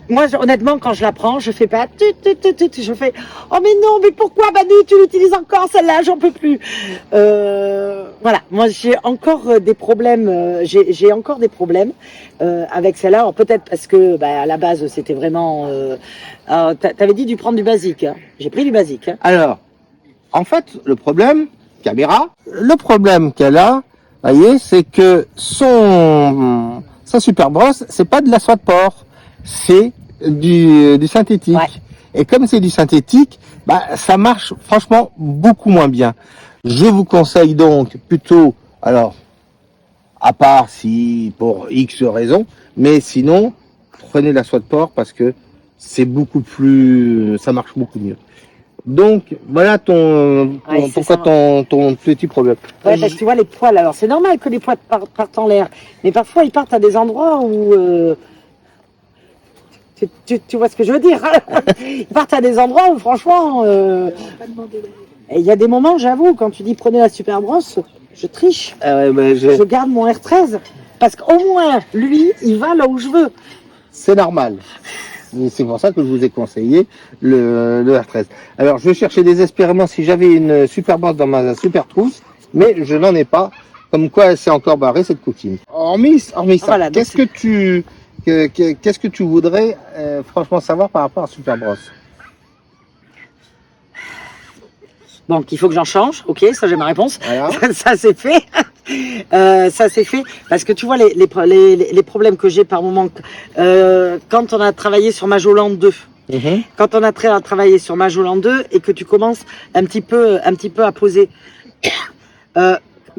Speaker 2: moi, honnêtement, quand je la prends, je fais pas je fais oh mais non, mais pourquoi Manu, tu l'utilises encore celle-là, j'en peux plus. Voilà, moi j'ai encore des problèmes, j'ai encore des problèmes avec celle-là. Alors peut-être parce que à la base c'était vraiment. T'avais dit de prendre du basique. Hein. J'ai pris du basique. Hein.
Speaker 1: Alors, en fait, le problème qu'elle a, voyez, c'est que sa super brosse, c'est pas de la soie de porc, c'est du synthétique.
Speaker 2: Ouais.
Speaker 1: Et comme c'est du synthétique, ça marche franchement beaucoup moins bien. Je vous conseille donc plutôt, alors, à part si pour X raisons, mais sinon, prenez la soie de porc parce que ça marche beaucoup mieux. Donc, voilà pourquoi ton petit problème.
Speaker 2: Ouais, parce que tu vois les poils, alors c'est normal que les poils partent en l'air, mais parfois ils partent à des endroits où... tu vois ce que je veux dire? Ils partent à des endroits où franchement... il y a des moments, j'avoue, quand tu dis prenez la super brosse, je triche. Je garde mon R13, parce qu'au moins, lui, il va là où je veux.
Speaker 1: C'est normal. C'est pour ça que je vous ai conseillé le R13. Alors, je cherchais désespérément si j'avais une super brosse dans ma super trousse, mais je n'en ai pas. Comme quoi, elle s'est encore barrée, cette coquine. Hormis ça,
Speaker 2: Voilà,
Speaker 1: qu'est-ce que tu voudrais franchement savoir par rapport à super brosse?
Speaker 2: Donc, il faut que j'en change. Ok, ça j'ai ma réponse.
Speaker 1: Voilà.
Speaker 2: Ça c'est fait. Ça c'est fait. Parce que tu vois les problèmes que j'ai par moment. Quand on a travaillé sur Majolan 2.
Speaker 1: Mm-hmm.
Speaker 2: Quand on a travaillé sur Majolan 2 et que tu commences un petit peu à poser.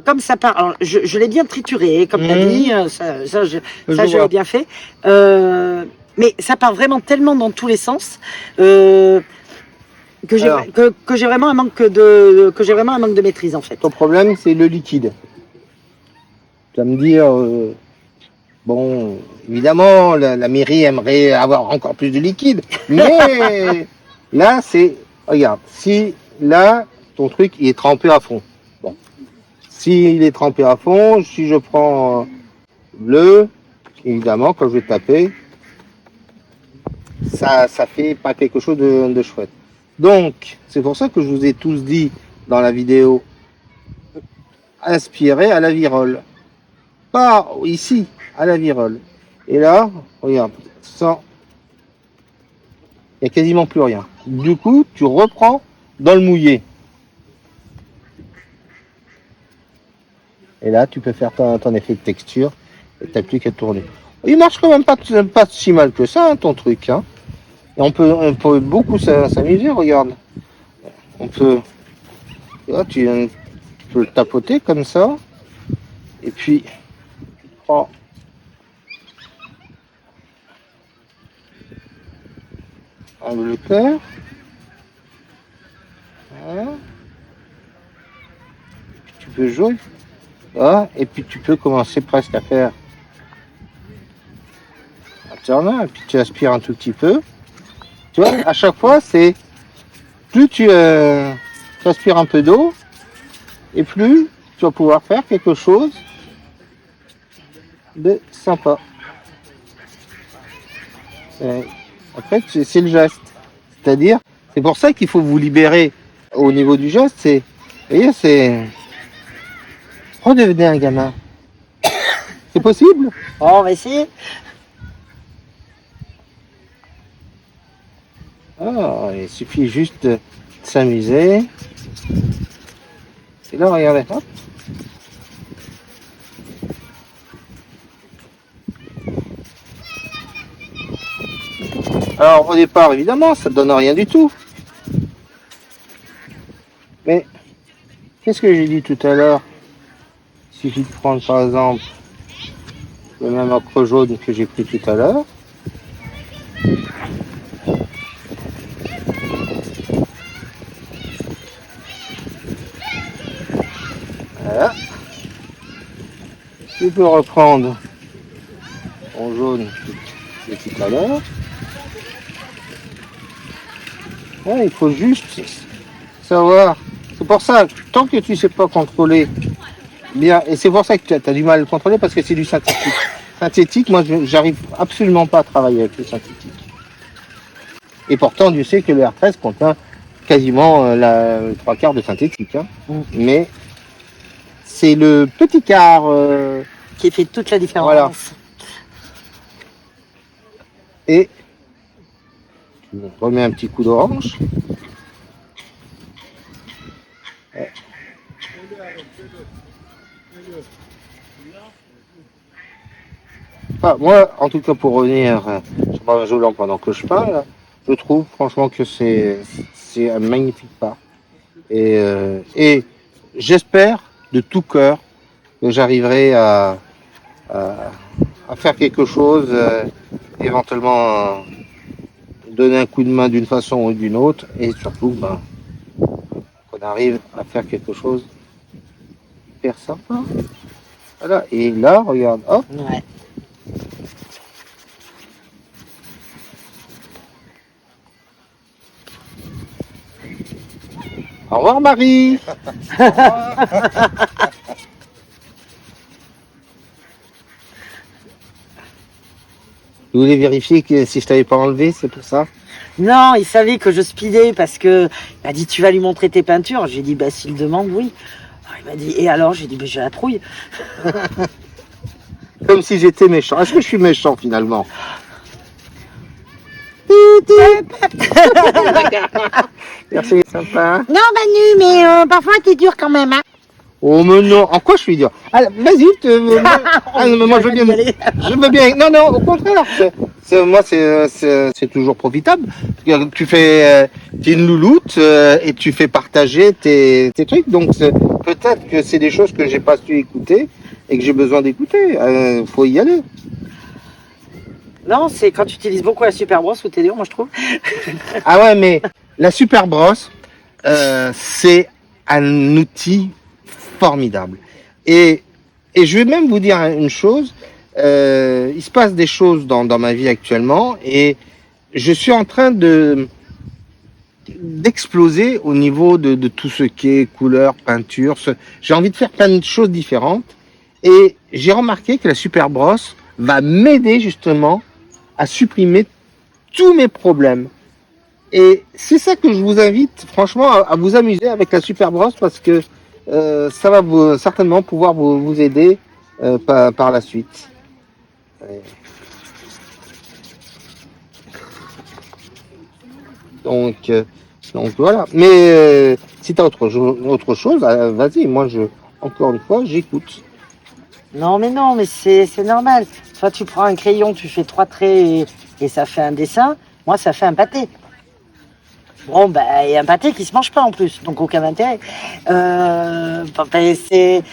Speaker 2: Comme ça part, alors je l'ai bien trituré, comme tu as dit, ça je l'ai bien fait. Mais ça part vraiment tellement dans tous les sens. Que j'ai vraiment un manque de maîtrise en fait.
Speaker 1: Ton problème, c'est le liquide. Tu vas me dire, bon, évidemment, la mairie aimerait avoir encore plus de liquide, mais là, regarde, si là, ton truc, il est trempé à fond. Bon, s'il est trempé à fond, si je prends bleu, évidemment, quand je vais taper, ça fait pas quelque chose de chouette. Donc, c'est pour ça que je vous ai tous dit dans la vidéo, inspirez à la virole. Pas ici, à la virole. Et là, regarde, sans il n'y a quasiment plus rien. Du coup, tu reprends dans le mouillé. Et là, tu peux faire ton effet de texture et tu n'as plus qu'à tourner. Il marche quand même pas si mal que ça, hein, ton truc. Hein. Et on peut beaucoup s'amuser, regarde. On peut, là, tu peux le tapoter comme ça. Et puis, tu prends Angleterre. Voilà. Puis tu peux jouer. Voilà. Et puis tu peux commencer presque à faire alternat. Et puis tu aspires un tout petit peu. Tu vois, à chaque fois, c'est plus tu aspires un peu d'eau et plus tu vas pouvoir faire quelque chose de sympa. En fait, c'est le geste. C'est-à-dire, c'est pour ça qu'il faut vous libérer au niveau du geste. Vous voyez, c'est redevenir un gamin. C'est possible?
Speaker 2: Oh, on va essayer.
Speaker 1: Ah, il suffit juste de s'amuser. Et là, regardez, hop. Alors, au départ, évidemment, ça ne donne rien du tout. Mais, qu'est-ce que j'ai dit tout à l'heure? Il suffit de prendre, par exemple, le même ocre jaune que j'ai pris tout à l'heure. Voilà. Tu peux reprendre ton jaune de tout à l'heure. Ouais, il faut juste savoir. C'est pour ça, tant que tu ne sais pas contrôler bien, et c'est pour ça que tu as du mal à le contrôler parce que c'est du synthétique. Synthétique, moi, j'arrive absolument pas à travailler avec le synthétique. Et pourtant, Dieu sait que le R13 contient quasiment le 3/4 de synthétique. Hein. Mais c'est le petit quart
Speaker 2: qui fait toute la différence.
Speaker 1: Voilà. Et tu remets un petit coup d'orange. Enfin, moi, en tout cas, pour revenir sur ma Jolan pendant que je parle, je trouve franchement que c'est un magnifique parc. Et j'espère de tout cœur que j'arriverai à faire quelque chose, éventuellement donner un coup de main d'une façon ou d'une autre, et surtout qu'on arrive à faire quelque chose hyper sympa. Voilà, et là, regarde, hop.
Speaker 2: Ouais.
Speaker 1: Au revoir Marie. Vous voulez vérifier que si je t'avais pas enlevé, c'est pour ça?
Speaker 2: Non, il savait que je speedais parce que il m'a dit tu vas lui montrer tes peintures. J'ai dit bah s'il demande oui. Alors, il m'a dit et alors j'ai dit bah j'ai la trouille.
Speaker 1: Comme si j'étais méchant. Est-ce que je suis méchant finalement? Merci, sympa.
Speaker 2: Non Manu, mais parfois t'es dur quand même. Hein.
Speaker 1: Oh mais non, en quoi je suis dur? Allez, vas-y, moi je veux bien. Je veux bien. Non, non, au contraire. Moi c'est toujours profitable. Tu fais t'es une louloute et tu fais partager tes trucs. Donc peut-être que c'est des choses que j'ai pas su écouter et que j'ai besoin d'écouter. Faut y aller.
Speaker 2: Non, c'est quand tu utilises beaucoup la super brosse ou t'es dur, moi je trouve.
Speaker 1: Ah ouais, mais la super brosse, c'est un outil formidable. Et je vais même vous dire une chose, il se passe des choses dans ma vie actuellement et je suis en train d'exploser au niveau de tout ce qui est couleur, peinture. J'ai envie de faire plein de choses différentes et j'ai remarqué que la super brosse va m'aider justement à supprimer tous mes problèmes. Et c'est ça que je vous invite franchement à vous amuser avec la super brosse parce que ça va certainement pouvoir vous aider par la suite. Donc voilà. Mais si tu as autre chose, vas-y. Moi, encore une fois, j'écoute.
Speaker 2: Non, mais c'est normal. Toi, tu prends un crayon, tu fais 3 traits et ça fait un dessin. Moi, ça fait un pâté. Bon, ben, et un pâté qui se mange pas en plus, donc aucun intérêt. C'est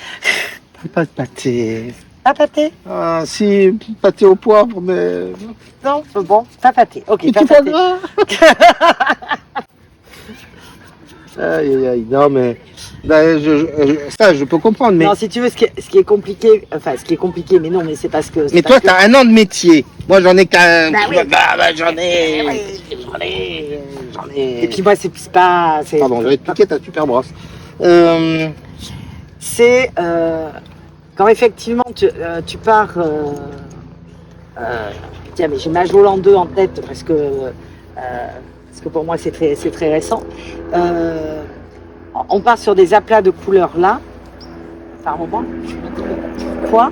Speaker 1: Pas de pâté.
Speaker 2: pas pâté.
Speaker 1: Ah, si, pâté au poivre, mais.
Speaker 2: Non, bon, pas pâté. Ok,
Speaker 1: Et
Speaker 2: pas
Speaker 1: tu pas
Speaker 2: pâté.
Speaker 1: gras. Aïe, aïe, aïe. Non, mais. Ben, ça, je peux comprendre, mais.
Speaker 2: Non, si tu veux, ce qui est compliqué, mais non, mais c'est parce que.
Speaker 1: Mais toi, tu as un an de métier. Moi, j'en ai qu'un.
Speaker 2: Bah oui.
Speaker 1: J'en ai.
Speaker 2: Et puis moi, c'est pas.
Speaker 1: Pardon, j'avais piqué ta super brosse.
Speaker 2: C'est quand effectivement tu pars. Tiens, mais j'ai Majolan 2 en tête parce que pour moi c'est très récent. On part sur des aplats de couleurs là. Par moment, je me dis pourquoi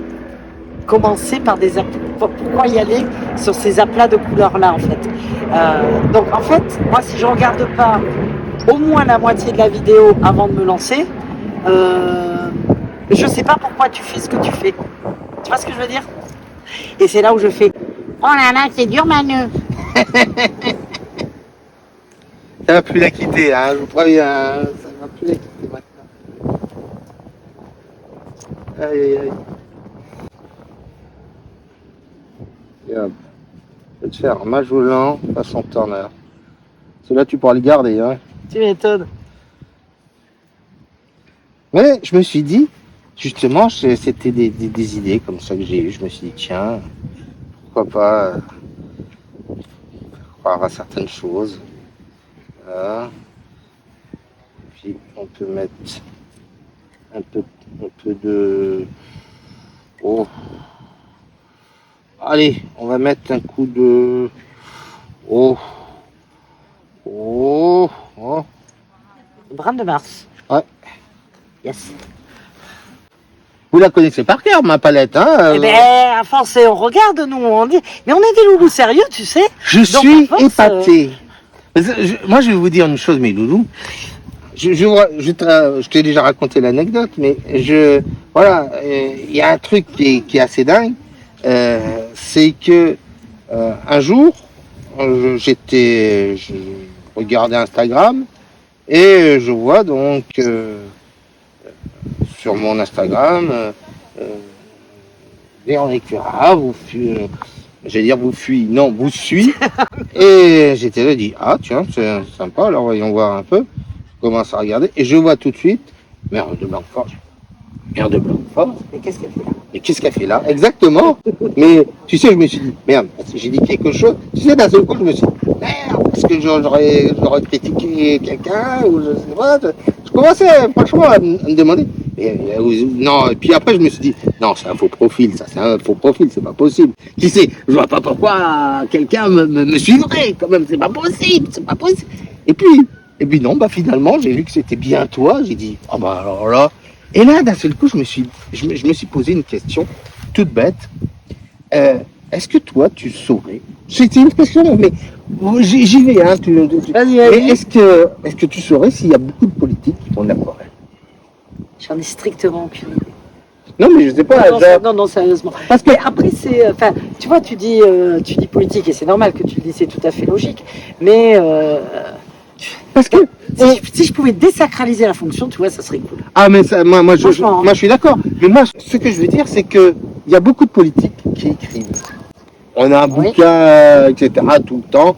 Speaker 2: commencer par des aplats, pourquoi y aller sur ces aplats de couleurs là en fait. Donc en fait, moi si je regarde pas au moins la moitié de la vidéo avant de me lancer, je sais pas pourquoi tu fais ce que tu fais. Tu vois ce que je veux dire? Et c'est là où je fais oh là là, c'est dur Manu.
Speaker 1: Ça va plus la quitter, hein, je vous préviens, ça va plus la quitter maintenant. Aïe aïe aïe. Et hop. Je vais te faire Majolan façon Turner. Celui-là tu pourras le garder, hein.
Speaker 2: Tu m'étonnes.
Speaker 1: Mais je me suis dit, justement, c'était des idées comme ça que j'ai eues. Je me suis dit, tiens, pourquoi pas croire à certaines choses. Voilà. Puis on peut mettre un peu de... Oh. Allez, on va mettre un coup de... Oh. Oh. Oh.
Speaker 2: Brin de Mars.
Speaker 1: Ouais.
Speaker 2: Yes.
Speaker 1: Vous la connaissez par cœur, ma palette, hein?
Speaker 2: Eh ben, à force, on regarde, nous, on dit. Mais on est des loulous sérieux, tu sais.
Speaker 1: Je
Speaker 2: Donc,
Speaker 1: suis
Speaker 2: à force,
Speaker 1: épaté. Moi, je vais vous dire une chose, mes loulous. Je t'ai déjà raconté l'anecdote, mais voilà, il y a un truc qui est assez dingue. C'est que un jour, je regardais Instagram et je vois donc sur mon Instagram, Véronique Ferrat, vous suit. Et j'étais là, dit, ah tiens, c'est sympa, alors voyons voir un peu. Je commence à regarder et je vois tout de suite, Mère de Blanquefort.
Speaker 2: Mais qu'est-ce qu'elle fait là?
Speaker 1: Mais qu'est-ce qu'elle fait là? Exactement. Mais tu sais, je me suis dit, merde, parce que j'ai dit quelque chose. Tu sais, d'un seul coup, je me suis dit, merde, est-ce que j'aurais critiqué quelqu'un ou je sais pas. Je commençais franchement à me demander. Non, et puis après, je me suis dit, non, c'est un faux profil, ça, c'est un faux profil, c'est pas possible. Qui sait, je vois pas pourquoi quelqu'un me suivrait, quand même, c'est pas possible. Et puis non, bah finalement, j'ai vu que c'était bien toi, j'ai dit, ah bah alors là. Et là, d'un seul coup, je me suis posé une question toute bête. Est-ce que toi, tu saurais? C'était une question, mais j'y vais. Hein,
Speaker 2: Vas-y.
Speaker 1: mais est-ce que tu saurais s'il y a beaucoup de politiques qui font de l'aquarelle?
Speaker 2: J'en ai strictement aucune idée.
Speaker 1: Non, mais je sais pas.
Speaker 2: Non, sérieusement.
Speaker 1: Parce que
Speaker 2: Mais après, tu vois, tu dis politique et c'est normal que tu le dis, c'est tout à fait logique. Mais
Speaker 1: parce que
Speaker 2: si je pouvais désacraliser la fonction, tu vois, ça serait cool.
Speaker 1: ah, mais ça, moi, je
Speaker 2: Franchement,
Speaker 1: suis d'accord. Mais moi, ce que je veux dire, c'est que il y a beaucoup de politiques qui écrivent. On a un
Speaker 2: Oui.
Speaker 1: bouquin, etc. tout le temps.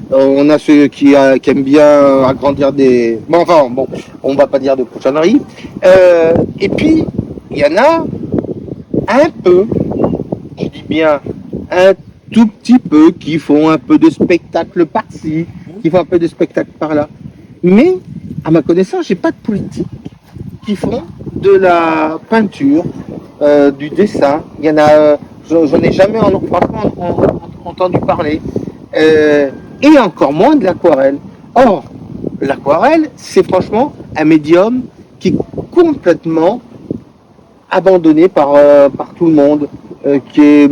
Speaker 1: On a ceux qui aiment bien agrandir des... Bon, enfin, bon, on va pas dire de cochonneries. Et puis, il y en a un peu, je dis bien un tout petit peu, qui font un peu de spectacle par-ci, qui font un peu de spectacle par-là. Mais, à ma connaissance, j'ai pas de politique qui font de la peinture, du dessin. Il y en a, j'en ai jamais entendu parler. Et encore moins de l'aquarelle. Or, l'aquarelle, c'est franchement un médium qui est complètement abandonné par tout le monde, qui est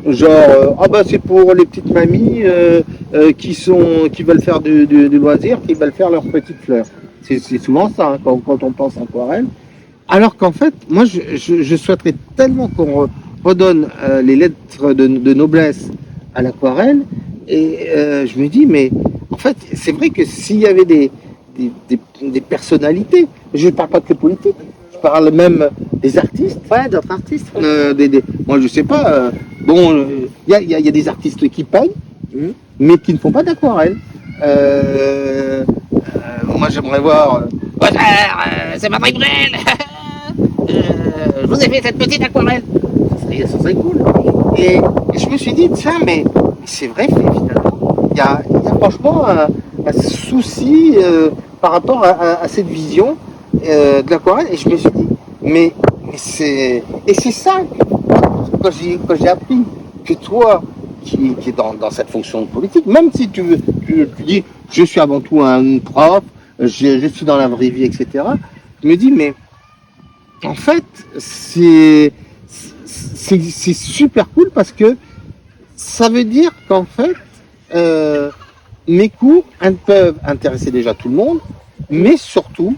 Speaker 1: genre, ah bah c'est pour les petites mamies qui veulent faire du loisir, qui veulent faire leurs petites fleurs. C'est souvent ça, hein, quand on pense à aquarelle. Alors qu'en fait, moi, je souhaiterais tellement qu'on redonne les lettres de noblesse à l'aquarelle. Et je me dis, mais en fait, c'est vrai que s'il y avait des personnalités, je ne parle pas que de politique, je parle même des artistes.
Speaker 2: Ouais, d'autres artistes.
Speaker 1: Moi, je sais pas. Il y a des artistes qui payent, mais qui ne font pas d'aquarelle. Moi, j'aimerais voir. C'est Patrick Bruel. Je vous ai fait cette petite aquarelle. Ça serait cool. Et je me suis dit, tiens, mais c'est vrai, finalement, il y a franchement un souci par rapport à cette vision de l'aquarelle. Et je me suis dit, mais c'est. Et c'est ça, quand j'ai appris que toi, qui est dans cette fonction politique, même si tu dis, je suis avant tout un prof, je suis dans la vraie vie, etc. Je me dis, mais en fait, c'est super cool parce que ça veut dire qu'en fait, mes cours peuvent intéresser déjà tout le monde, mais surtout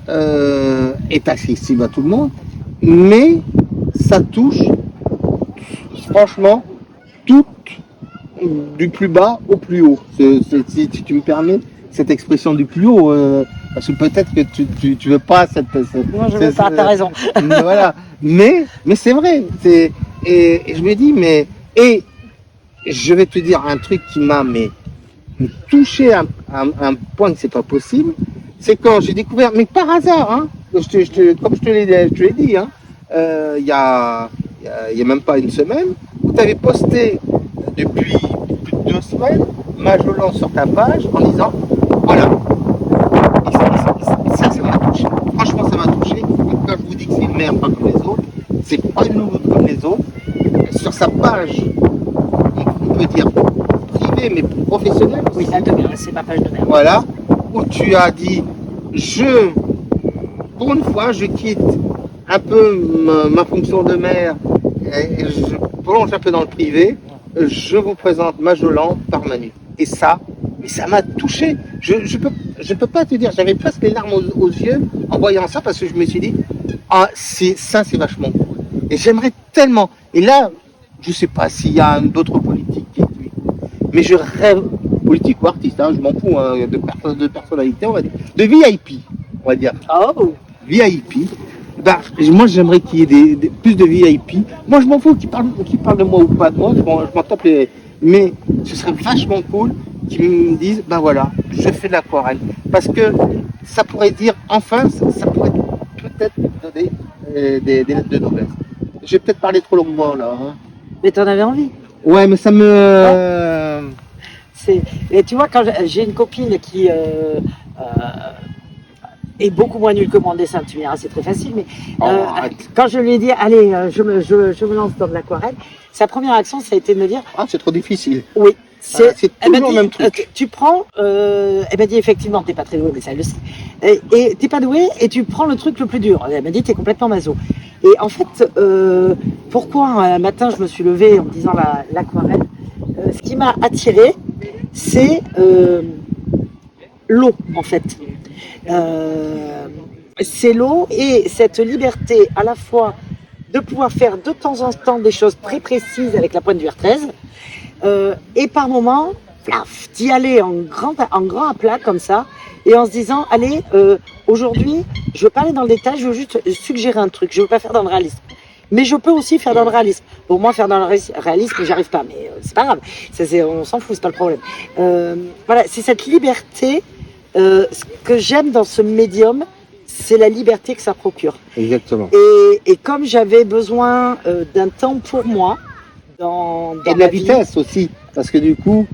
Speaker 1: est accessible à tout le monde, mais ça touche franchement tout du plus bas au plus haut. Si tu me permets cette expression du plus haut, parce que peut-être que tu veux pas cette
Speaker 2: Moi, je veux pas, t'as raison.
Speaker 1: Voilà. Mais c'est vrai. Et je me dis, et je vais te dire un truc qui m'a touché à un point que c'est pas possible. C'est quand j'ai découvert, mais par hasard, hein, comme je te l'ai dit, hein, il y a même pas une semaine, où tu avais posté depuis plus de 2 semaines Majolan sur ta page en disant voilà. Et ça m'a touché. Franchement, ça m'a touché. Donc, quand je vous dis que c'est une mère pas comme les autres, c'est pas une louloute comme les autres. Sur sa page, on peut dire privée mais professionnelle.
Speaker 2: Oui, ça te bien, c'est ma page de mère.
Speaker 1: Voilà, où tu as dit pour une fois, je quitte un peu ma fonction de mère et je plonge un peu dans le privé. Je vous présente Majolan par Manu. Et ça m'a touché. Je peux pas te dire, j'avais presque les larmes aux yeux en voyant ça parce que je me suis dit, c'est vachement cool. Et j'aimerais tellement. Et là, je sais pas s'il y a d'autres politiques mais je rêve, politique ou artiste, hein, je m'en fous, hein, de personnalité, on va dire, de VIP, on va dire.
Speaker 2: Oh.
Speaker 1: VIP. Moi, j'aimerais qu'il y ait plus de VIP. Moi, je m'en fous qu'ils parlent de moi ou pas de moi, je m'en tape les. Mais ce serait vachement cool qu'ils me disent, voilà, je fais de l'aquarelle. Parce que ça pourrait dire, enfin, ça pourrait peut-être donner des lettres de noblesse. J'ai peut-être parlé trop longuement là. Hein.
Speaker 2: Mais t'en avais envie.
Speaker 1: Ouais, mais ça me.
Speaker 2: Et tu vois, quand j'ai une copine qui est beaucoup moins nulle que moi en dessin, tu verras, c'est très facile, mais quand je lui ai dit, allez, je me lance dans de l'aquarelle, sa première action, ça a été de me dire,
Speaker 1: c'est trop difficile.
Speaker 2: Oui.
Speaker 1: C'est toujours le même truc.
Speaker 2: Tu prends, elle m'a dit effectivement, t'es pas très doué, mais ça elle le sait. Et t'es pas doué et tu prends le truc le plus dur. Elle m'a dit, t'es complètement maso. Et en fait, pourquoi un matin je me suis levée en me disant l'aquarelle, ce qui m'a attirée, c'est l'eau en fait. C'est l'eau et cette liberté à la fois de pouvoir faire de temps en temps des choses très précises avec la pointe du R13 et par moments d'y aller en grand aplat comme ça et en se disant allez aujourd'hui je veux pas aller dans le détail, je veux juste suggérer un truc, je veux pas faire dans le réalisme mais je peux aussi faire dans le réalisme. Pour moi faire dans le réalisme j'y arrive pas mais c'est pas grave, on s'en fout, c'est pas le problème. Voilà, c'est cette liberté. Ce que j'aime dans ce médium, c'est la liberté que ça procure.
Speaker 1: Exactement.
Speaker 2: Et comme j'avais besoin d'un temps pour moi, dans
Speaker 1: et de la vitesse aussi, parce que du coup,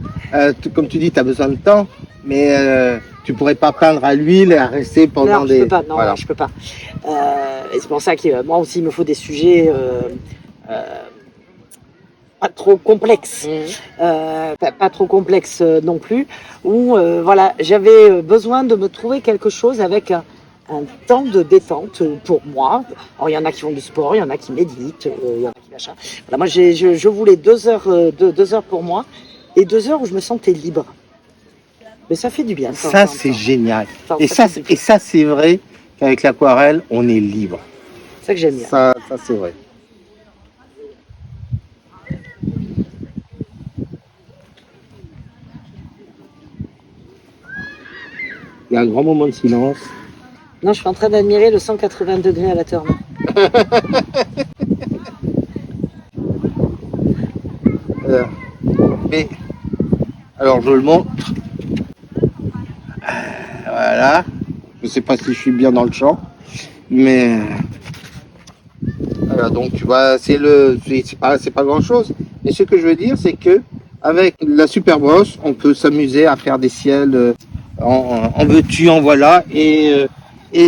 Speaker 1: comme tu dis, tu as besoin de temps, mais tu pourrais pas peindre à l'huile et à rester pendant
Speaker 2: je peux pas. Non, voilà. Je peux pas. Et c'est pour ça que moi aussi, il me faut des sujets pas trop complexe, pas trop complexe non plus, où voilà, j'avais besoin de me trouver quelque chose avec un temps de détente pour moi. Alors, il y en a qui font du sport, il y en a qui méditent, il y en a qui machin. Voilà, moi, je voulais 2 heures pour moi, et 2 heures où je me sentais libre. Mais ça fait du bien. de temps
Speaker 1: Ça,
Speaker 2: en
Speaker 1: c'est
Speaker 2: temps.
Speaker 1: génial.
Speaker 2: Enfin,
Speaker 1: Et
Speaker 2: ça fait du bien.
Speaker 1: ça, c'est vrai qu'avec l'aquarelle, on est libre.
Speaker 2: C'est ça que j'aime bien.
Speaker 1: Ça c'est vrai. Il y a un grand moment de silence.
Speaker 2: Non, je suis en train d'admirer le 180 degrés à la Turner.
Speaker 1: Mais, alors je le montre. Voilà. Je sais pas si je suis bien dans le champ. Mais voilà, donc tu vois, c'est pas grand chose. Et ce que je veux dire, c'est que avec la Super Brosse, on peut s'amuser à faire des ciels en veux-tu, en voilà, et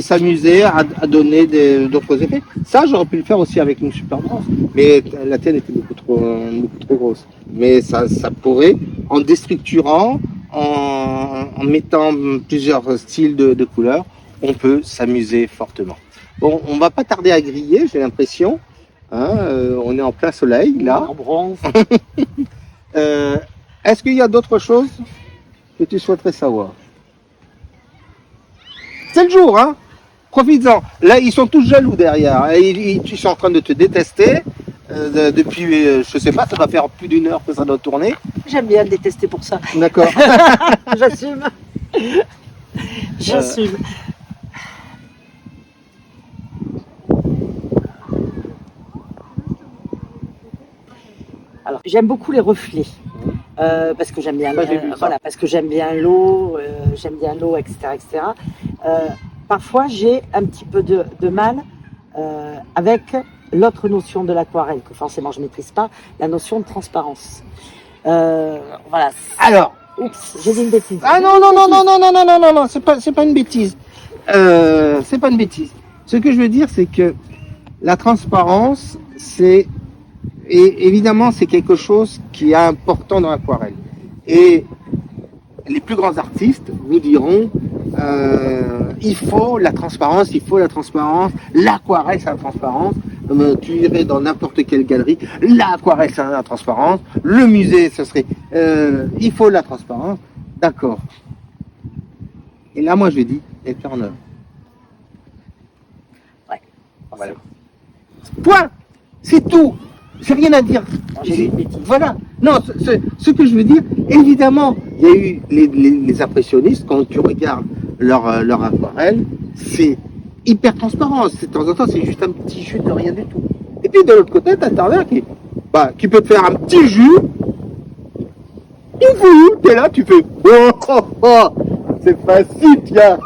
Speaker 1: s'amuser à donner d'autres effets. Ça, j'aurais pu le faire aussi avec une Super Brosse, mais la tienne était beaucoup trop grosse. Mais ça pourrait, en déstructurant, en mettant plusieurs styles de couleurs, on peut s'amuser fortement. Bon, on va pas tarder à griller, j'ai l'impression. Hein, on est en plein soleil, là.
Speaker 2: En bronze.
Speaker 1: Est-ce qu'il y a d'autres choses que tu souhaiterais savoir? C'est le jour, hein? Profites-en. Là, ils sont tous jaloux derrière. Ils sont en train de te détester. Depuis, je sais pas, ça va faire plus d'1 heure que ça doit tourner.
Speaker 2: J'aime bien le détester pour ça.
Speaker 1: D'accord.
Speaker 2: J'assume. J'assume. Alors, j'aime beaucoup les reflets. Parce que j'aime bien,
Speaker 1: Ça, j'ai vu ça.
Speaker 2: voilà, parce que j'aime bien l'eau, etc., etc. Parfois, j'ai un petit peu de mal avec l'autre notion de l'aquarelle que forcément je maîtrise pas, la notion de transparence. Voilà.
Speaker 1: Alors,
Speaker 2: Oups, j'ai dit une bêtise.
Speaker 1: ah non, c'est pas une bêtise. C'est pas une bêtise. Ce que je veux dire, c'est que la transparence, et évidemment, c'est quelque chose qui est important dans l'aquarelle. Et les plus grands artistes vous diront, il faut la transparence, l'aquarelle, c'est la transparence. Tu irais dans n'importe quelle galerie, l'aquarelle, c'est la transparence, le musée, ce serait, il faut la transparence. D'accord. Et là, moi, je dis, et Turner.
Speaker 2: Ouais.
Speaker 1: Voilà. Point. C'est tout. J'ai rien à dire.
Speaker 2: J'ai dit une bêtise.
Speaker 1: Voilà. Non, ce que je veux dire, évidemment, il y a eu les impressionnistes, quand tu regardes leur aquarelle, c'est hyper transparent. De temps en temps, c'est juste un petit jus de rien du tout. Et puis de l'autre côté, t'as Turner qui peut te faire un petit jus. T'es là, tu fais c'est facile, tiens,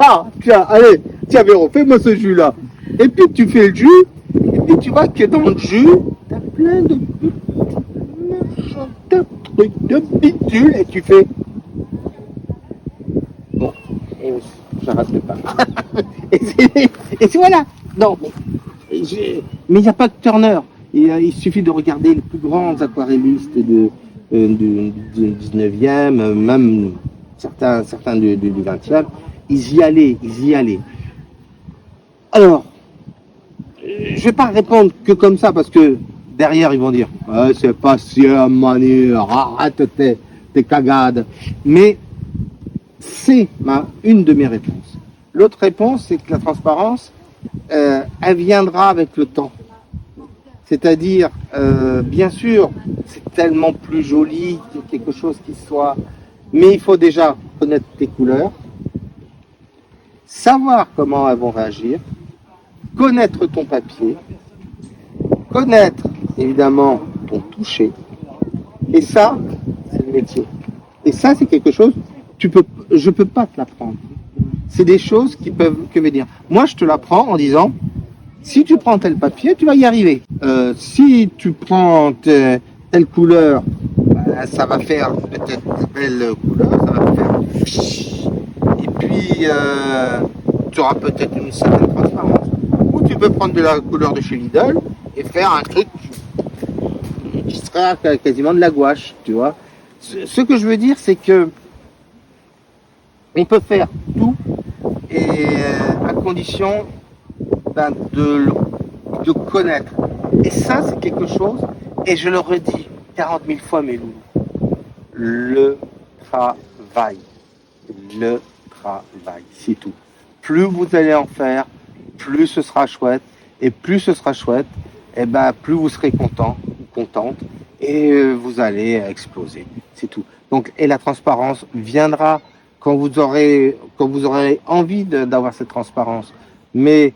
Speaker 1: allez, tiens Véro, fais-moi ce jus là. Et puis tu fais le jus, et puis tu vois que dans le jus, t'as plein de trucs de bitules, et tu fais bon, et oui, j'arrête pas. et c'est voilà. Non, mais il n'y a pas que Turner. Il suffit de regarder les plus grands aquarellistes du 19e, même certains du 20e, ils y allaient. Alors, je vais pas répondre que comme ça, parce que derrière, ils vont dire c'est pas si Manu, arrête tes cagades. Mais c'est une de mes réponses. L'autre réponse, c'est que la transparence, elle viendra avec le temps. C'est-à-dire, bien sûr, c'est tellement plus joli que quelque chose qui soit... Mais il faut déjà connaître tes couleurs, savoir comment elles vont réagir, connaître ton papier, connaître, évidemment, ton toucher. Et ça, c'est le métier. Et ça, c'est quelque chose, je peux pas te l'apprendre. C'est des choses qui peuvent que venir. Moi, je te l'apprends en disant... Si tu prends tel papier, tu vas y arriver. Si tu prends telle couleur, ça va faire peut-être de belles couleurs, ça va faire... Et puis, tu auras peut-être une certaine transparence. Ou tu peux prendre de la couleur de chez Lidl et faire un truc qui sera quasiment de la gouache, tu vois. Ce que je veux dire, c'est que on peut faire tout, et à condition de connaître. Et ça, c'est quelque chose, et je le redis 40 000 fois, mes loups, le travail. Le travail, c'est tout. Plus vous allez en faire, plus ce sera chouette. Et plus ce sera chouette, et ben plus vous serez content ou contente et vous allez exploser. C'est tout. Donc, et la transparence viendra quand vous aurez envie d'avoir cette transparence. Mais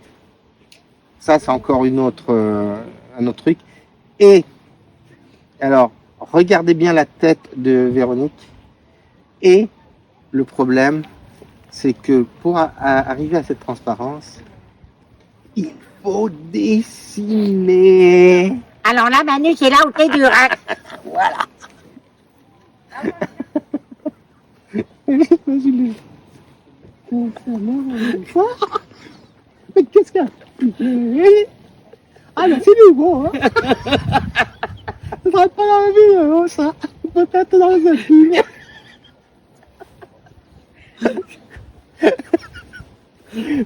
Speaker 1: ça, c'est encore un autre truc. Et alors, regardez bien la tête de Véronique. Et le problème, c'est que pour arriver à cette transparence, il faut dessiner.
Speaker 2: Alors là, Manu, c'est là où t'es dur. Hein. Voilà.
Speaker 1: Mais qu'est-ce qu'il y a? Ah, là, c'est nouveau, hein. Ça sera pas dans la vidéo, ça. Peut-être dans les films.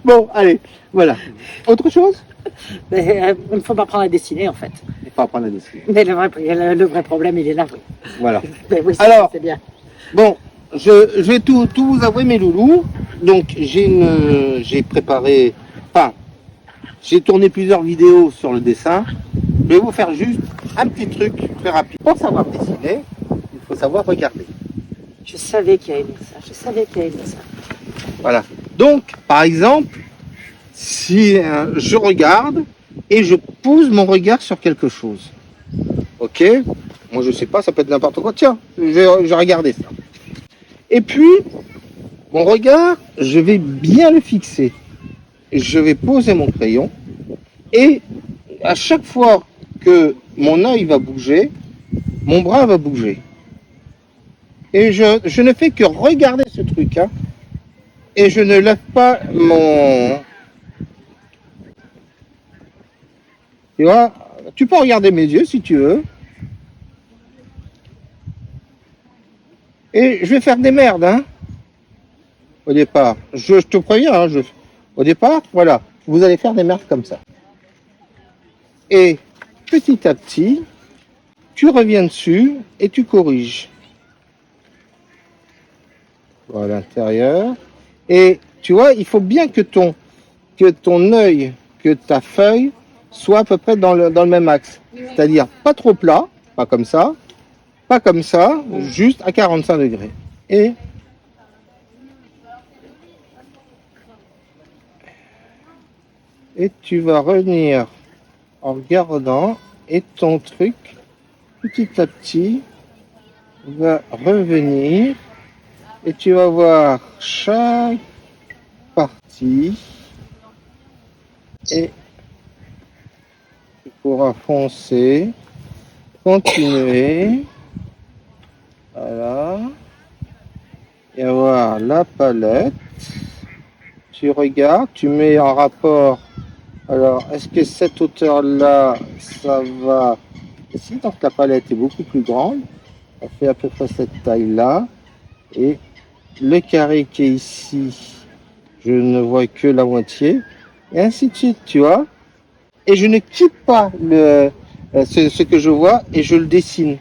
Speaker 1: Bon, allez, voilà. Autre chose?
Speaker 2: Il ne faut pas apprendre à dessiner, en fait.
Speaker 1: Il faut apprendre à dessiner.
Speaker 2: Mais le vrai problème, il est là.
Speaker 1: Voilà.
Speaker 2: Mais oui,
Speaker 1: alors,
Speaker 2: c'est bien.
Speaker 1: Bon, je vais tout vous avouer, mes loulous. Donc, j'ai préparé, enfin, j'ai tourné plusieurs vidéos sur le dessin. Je vais vous faire juste un petit truc très rapide. Pour savoir dessiner, il faut savoir regarder.
Speaker 2: Je savais qu'il y avait ça. Je savais qu'il y avait ça.
Speaker 1: Voilà. Donc, par exemple, si je regarde et je pose mon regard sur quelque chose. Ok? Moi, je sais pas, ça peut être n'importe quoi. Tiens, je vais regarder ça. Et puis, mon regard, je vais bien le fixer. Je vais poser mon crayon et à chaque fois que mon œil va bouger, mon bras va bouger. Et je ne fais que regarder ce truc, hein, et je ne lève pas mon... Tu vois, tu peux regarder mes yeux si tu veux. Et je vais faire des merdes, hein, au départ. Je te préviens, hein, au départ, voilà, vous allez faire des merdes comme ça. Et petit à petit, tu reviens dessus et tu corriges. Voilà l'intérieur. Et tu vois, il faut bien que ton œil, que ta feuille soit à peu près dans le même axe. C'est-à-dire pas trop plat, pas comme ça, juste à 45 degrés. Et tu vas revenir en regardant et ton truc, petit à petit, va revenir et tu vas voir chaque partie et tu pourras foncer, continuer, voilà, et avoir la palette. Tu regardes, tu mets en rapport. Alors, est-ce que cette hauteur-là, ça va ici? Donc la palette est beaucoup plus grande. Elle fait à peu près cette taille-là. Et le carré qui est ici, je ne vois que la moitié. Et ainsi de suite, tu vois. Et je ne quitte pas ce que je vois et je le dessine.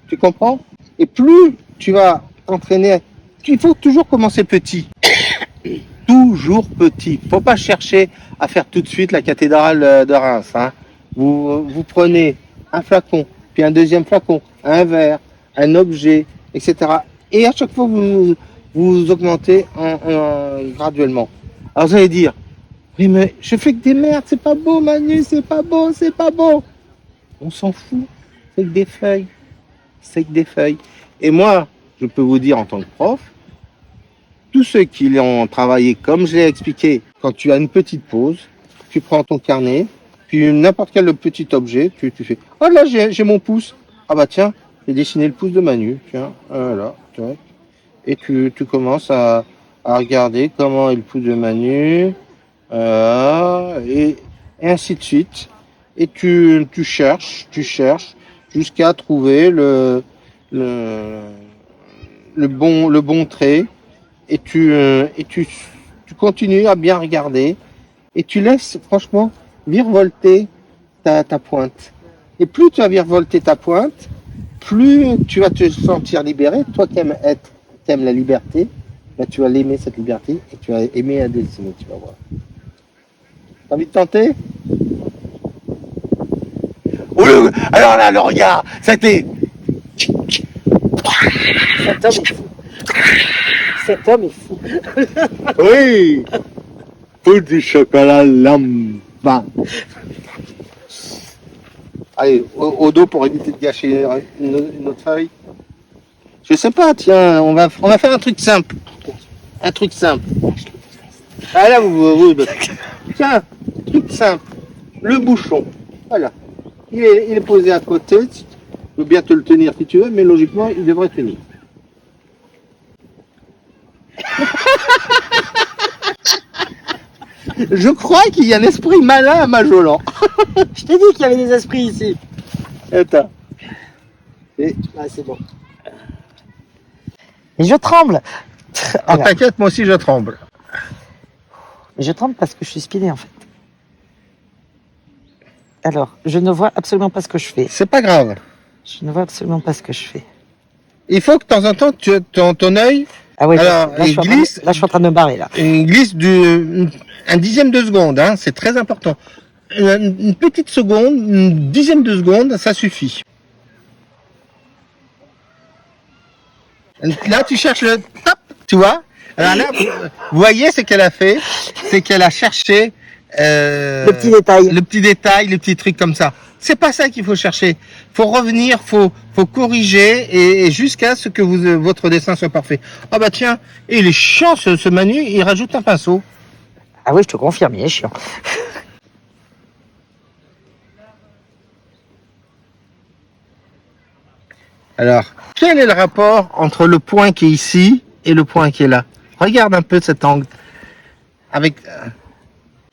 Speaker 1: Tu comprends? Et plus tu vas t'entraîner, il faut toujours commencer petit. Toujours petit. Faut pas chercher à faire tout de suite la cathédrale de Reims. Hein. Vous prenez un flacon, puis un deuxième flacon, un verre, un objet, etc. Et à chaque fois, vous augmentez graduellement. Alors vous allez dire, oui mais je fais que des merdes, c'est pas beau Manu, c'est pas beau, c'est pas beau. On s'en fout, c'est que des feuilles. C'est que des feuilles. Et moi, je peux vous dire en tant que prof, tous ceux qui ont travaillé comme je l'ai expliqué, quand tu as une petite pause, tu prends ton carnet, puis n'importe quel petit objet, tu fais, oh là j'ai mon pouce, ah bah tiens, j'ai dessiné le pouce de Manu, tiens, voilà, tu vois. Et tu commences à regarder comment est le pouce de Manu, et ainsi de suite. Et tu cherches, jusqu'à trouver le bon trait. Et tu continues à bien regarder et tu laisses franchement virevolter ta pointe. Et plus tu vas virevolter ta pointe, plus tu vas te sentir libéré. Toi qui aimes la liberté, ben, tu vas l'aimer cette liberté et tu vas aimer la dessiner, tu vas voir. T'as envie de tenter? Oh, alors là, le regard, c'était...
Speaker 2: Cet homme est fou. Cet homme est fou.
Speaker 1: Oui, pour du chocolat lambda. Allez, au dos pour éviter de gâcher une autre feuille. Je sais pas, tiens, on va faire un truc simple. Un truc simple. Ah là, tiens, truc simple. Le bouchon. Voilà. Il est posé à côté. Tu peux bien te le tenir si tu veux, mais logiquement, il devrait tenir. Je crois qu'il y a un esprit malin à Majolan.
Speaker 2: Je t'ai dit qu'il y avait des esprits ici.
Speaker 1: Attends.
Speaker 2: Ah, c'est bon. Et je tremble.
Speaker 1: Ah, t'inquiète, moi aussi je tremble.
Speaker 2: Mais je tremble parce que je suis speedé en fait. Alors, je ne vois absolument pas ce que je fais.
Speaker 1: C'est pas grave.
Speaker 2: Je ne vois absolument pas ce que je fais.
Speaker 1: Il faut que de temps en temps, ton œil
Speaker 2: Ah ouais,
Speaker 1: alors,
Speaker 2: là, je suis en train de me barrer là.
Speaker 1: Il glisse un dixième de seconde, hein, c'est très important. Une petite seconde, une dixième de seconde, ça suffit. Là, tu cherches le top, tu vois. Alors là, vous voyez ce qu'elle a fait, c'est qu'elle a cherché
Speaker 2: Le petit détail.
Speaker 1: le petit détail, le petit truc comme ça. C'est pas ça qu'il faut chercher. Faut revenir, faut corriger et jusqu'à ce que votre dessin soit parfait. Ah bah tiens, et il est chiant ce Manu, il rajoute un pinceau.
Speaker 2: Ah oui, je te confirme, il est chiant.
Speaker 1: Alors, quel est le rapport entre le point qui est ici et le point qui est là? Regarde un peu cet angle.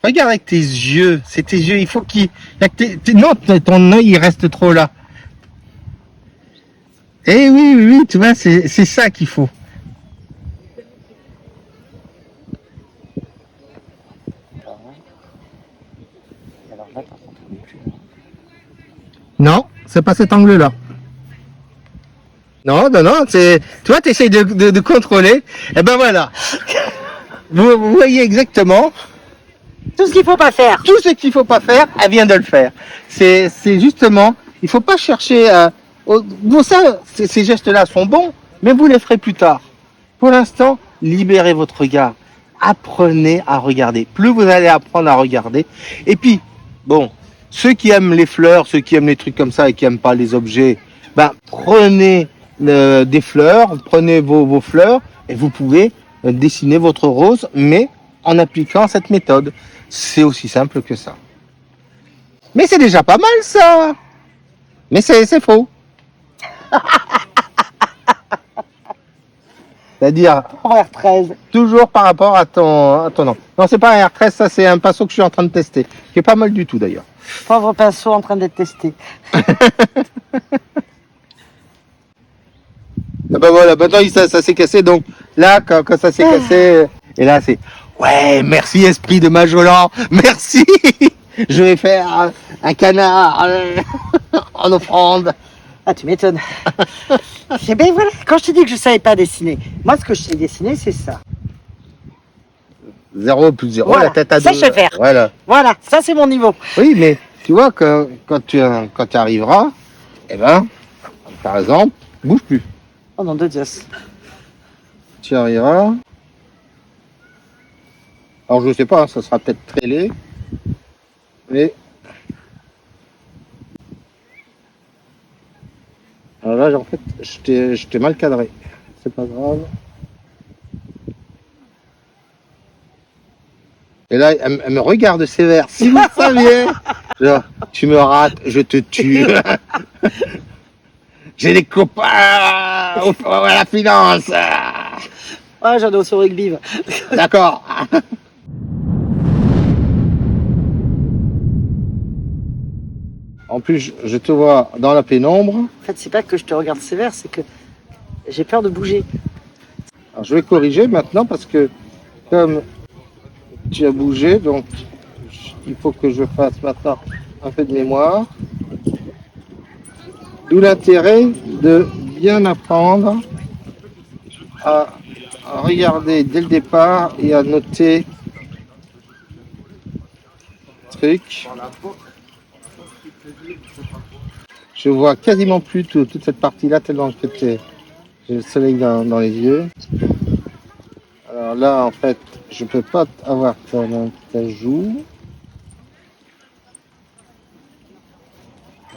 Speaker 1: Regarde avec tes yeux. C'est tes yeux. Il faut non, ton œil il reste trop là. Eh oui, tu vois, c'est ça qu'il faut. Non, c'est pas cet angle-là. Non, c'est. Tu vois, tu essayes de contrôler. Et ben voilà. Vous voyez exactement.
Speaker 2: Tout ce qu'il faut pas faire.
Speaker 1: Tout ce qu'il faut pas faire, elle vient de le faire. C'est justement, il faut pas chercher. Bon, ça, ces gestes-là sont bons, mais vous les ferez plus tard. Pour l'instant, libérez votre regard. Apprenez à regarder. Plus vous allez apprendre à regarder. Et puis, bon, ceux qui aiment les fleurs, ceux qui aiment les trucs comme ça et qui aiment pas les objets, ben prenez des fleurs, prenez vos fleurs et vous pouvez dessiner votre rose, mais en appliquant cette méthode. C'est aussi simple que ça. Mais c'est déjà pas mal ça. Mais c'est faux. C'est-à-dire
Speaker 2: R13.
Speaker 1: toujours par rapport à ton nom. Non, c'est pas un R13, ça c'est un pinceau que je suis en train de tester, qui est pas mal du tout d'ailleurs.
Speaker 2: Pauvre pinceau en train d'être testé.
Speaker 1: Ah ben voilà, maintenant ça s'est cassé, donc là quand ça s'est cassé, et là c'est ouais, merci esprit de Majolan, merci. Je vais faire un canard en offrande.
Speaker 2: Ah, tu m'étonnes. Eh ben voilà, quand je t'ai dit que je savais pas dessiner, moi ce que je sais dessiner, c'est ça.
Speaker 1: 0 plus 0,
Speaker 2: Voilà,
Speaker 1: la tête à
Speaker 2: ça,
Speaker 1: deux.
Speaker 2: je sais faire.
Speaker 1: Voilà.
Speaker 2: Voilà, ça c'est mon niveau.
Speaker 1: Oui, mais tu vois que quand tu arriveras, eh ben, par exemple, bouge plus.
Speaker 2: Oh non de Dieu.
Speaker 1: Tu arriveras. Alors je sais pas, ça sera peut-être très laid, mais alors là, en fait, je t'ai mal cadré. C'est pas grave. Et là, elle me regarde sévère. Si vous saviez, genre, tu me rates, je te tue. J'ai des copains à la finance.
Speaker 2: Ouais, j'en ai aussi au rugby. va.
Speaker 1: D'accord. En plus, je te vois dans la pénombre.
Speaker 2: En fait, c'est pas que je te regarde sévère, c'est que j'ai peur de bouger.
Speaker 1: Alors, je vais corriger maintenant parce que comme tu as bougé, donc il faut que je fasse maintenant un peu de mémoire. D'où l'intérêt de bien apprendre à regarder dès le départ et à noter trucs. Je vois quasiment plus toute cette partie-là tellement que j'ai le soleil dans les yeux. Alors là, en fait, je peux pas avoir ta joue.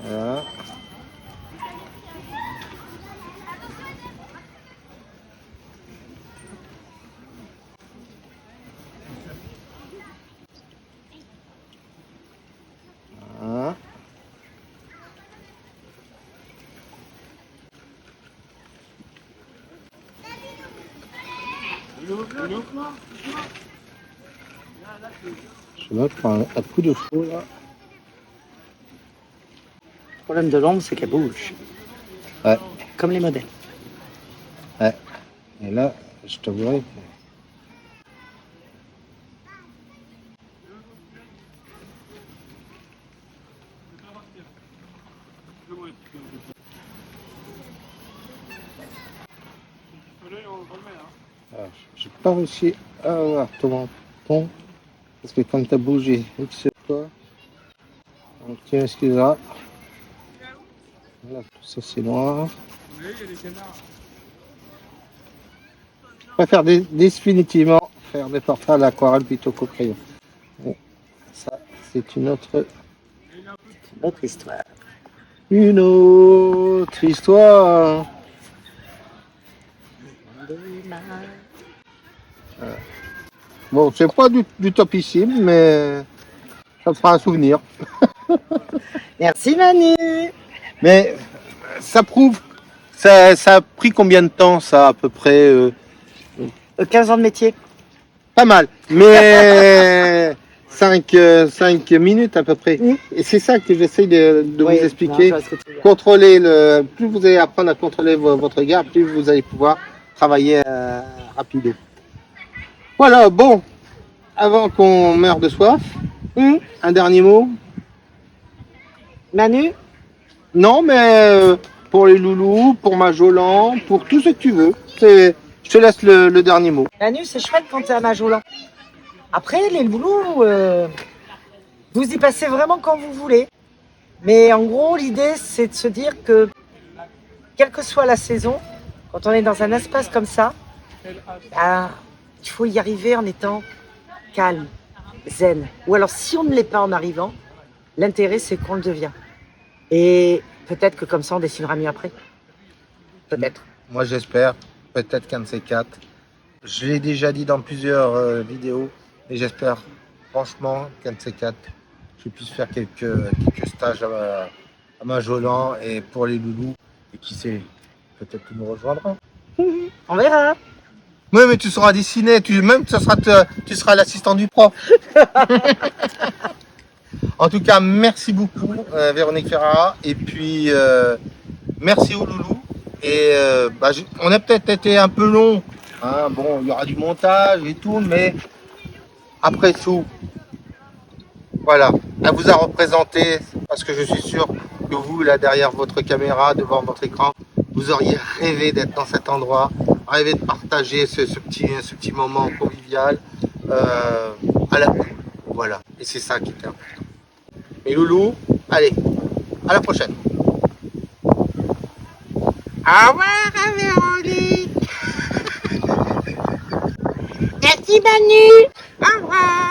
Speaker 1: Voilà. Voilà. Je vais prendre un coup de fou là.
Speaker 2: Le problème de l'ombre, c'est qu'elle bouge.
Speaker 1: Ouais.
Speaker 2: Comme les modèles.
Speaker 1: Ouais. Et là, je t'avouerai que... J'ai pas réussi à avoir ton ton parce que quand t'as bougé X fois, donc tu m'excuseras. Là, tout ça c'est noir. Je préfère définitivement faire des portraits à l'aquarelle plutôt qu'au crayon. Bon, ça, c'est une autre
Speaker 2: histoire.
Speaker 1: Une autre histoire. Bon, c'est pas du topissime, mais ça fera un souvenir.
Speaker 2: Merci Manu.
Speaker 1: Mais ça prouve, ça a pris combien de temps ça à peu près
Speaker 2: 15 ans de métier.
Speaker 1: Pas mal, mais 5 minutes à peu près.
Speaker 2: Mmh.
Speaker 1: Et c'est ça que j'essaie de
Speaker 2: Oui,
Speaker 1: vous expliquer.
Speaker 2: non, je vois ce que tu veux dire.
Speaker 1: Contrôler plus vous allez apprendre à contrôler votre regard, plus vous allez pouvoir travailler rapidement. Voilà, bon, avant qu'on meure de soif, un dernier mot.
Speaker 2: Manu,
Speaker 1: Non, mais pour les loulous, pour Majolan, pour tout ce que tu veux. Je te laisse le dernier mot.
Speaker 2: Manu, c'est chouette quand t'es à Majolan. Après, les loulous, vous y passez vraiment quand vous voulez. Mais en gros, l'idée, c'est de se dire que, quelle que soit la saison, quand on est dans un espace comme ça, bah, il faut y arriver en étant calme, zen. Ou alors, si on ne l'est pas en arrivant, l'intérêt, c'est qu'on le devient. Et peut-être que comme ça, on dessinera mieux après. Peut-être.
Speaker 1: Moi, j'espère. Peut-être qu'un de ces quatre. Je l'ai déjà dit dans plusieurs vidéos. Et j'espère franchement qu'un de ces quatre, je puisse faire quelques stages à Majolan et pour les loulous. Et qui sait, peut-être qu'ils nous rejoindront.
Speaker 2: On verra.
Speaker 1: Oui, mais tu sauras dessiner. Tu seras l'assistant du prof. En tout cas, merci beaucoup, Véronique Ferrara. Et puis, merci aux loulous. Et on a peut-être été un peu long. Hein. Bon, il y aura du montage et tout, mais après tout, voilà, elle vous a représenté parce que je suis sûr que vous, là derrière votre caméra, devant votre écran, vous auriez rêvé d'être dans cet endroit, rêvé de partager ce petit moment convivial à la cool. Voilà, et c'est ça qui était important. Mes loulous, allez, à la prochaine. Au revoir, Véronique.
Speaker 2: Merci Manu.
Speaker 1: Au revoir.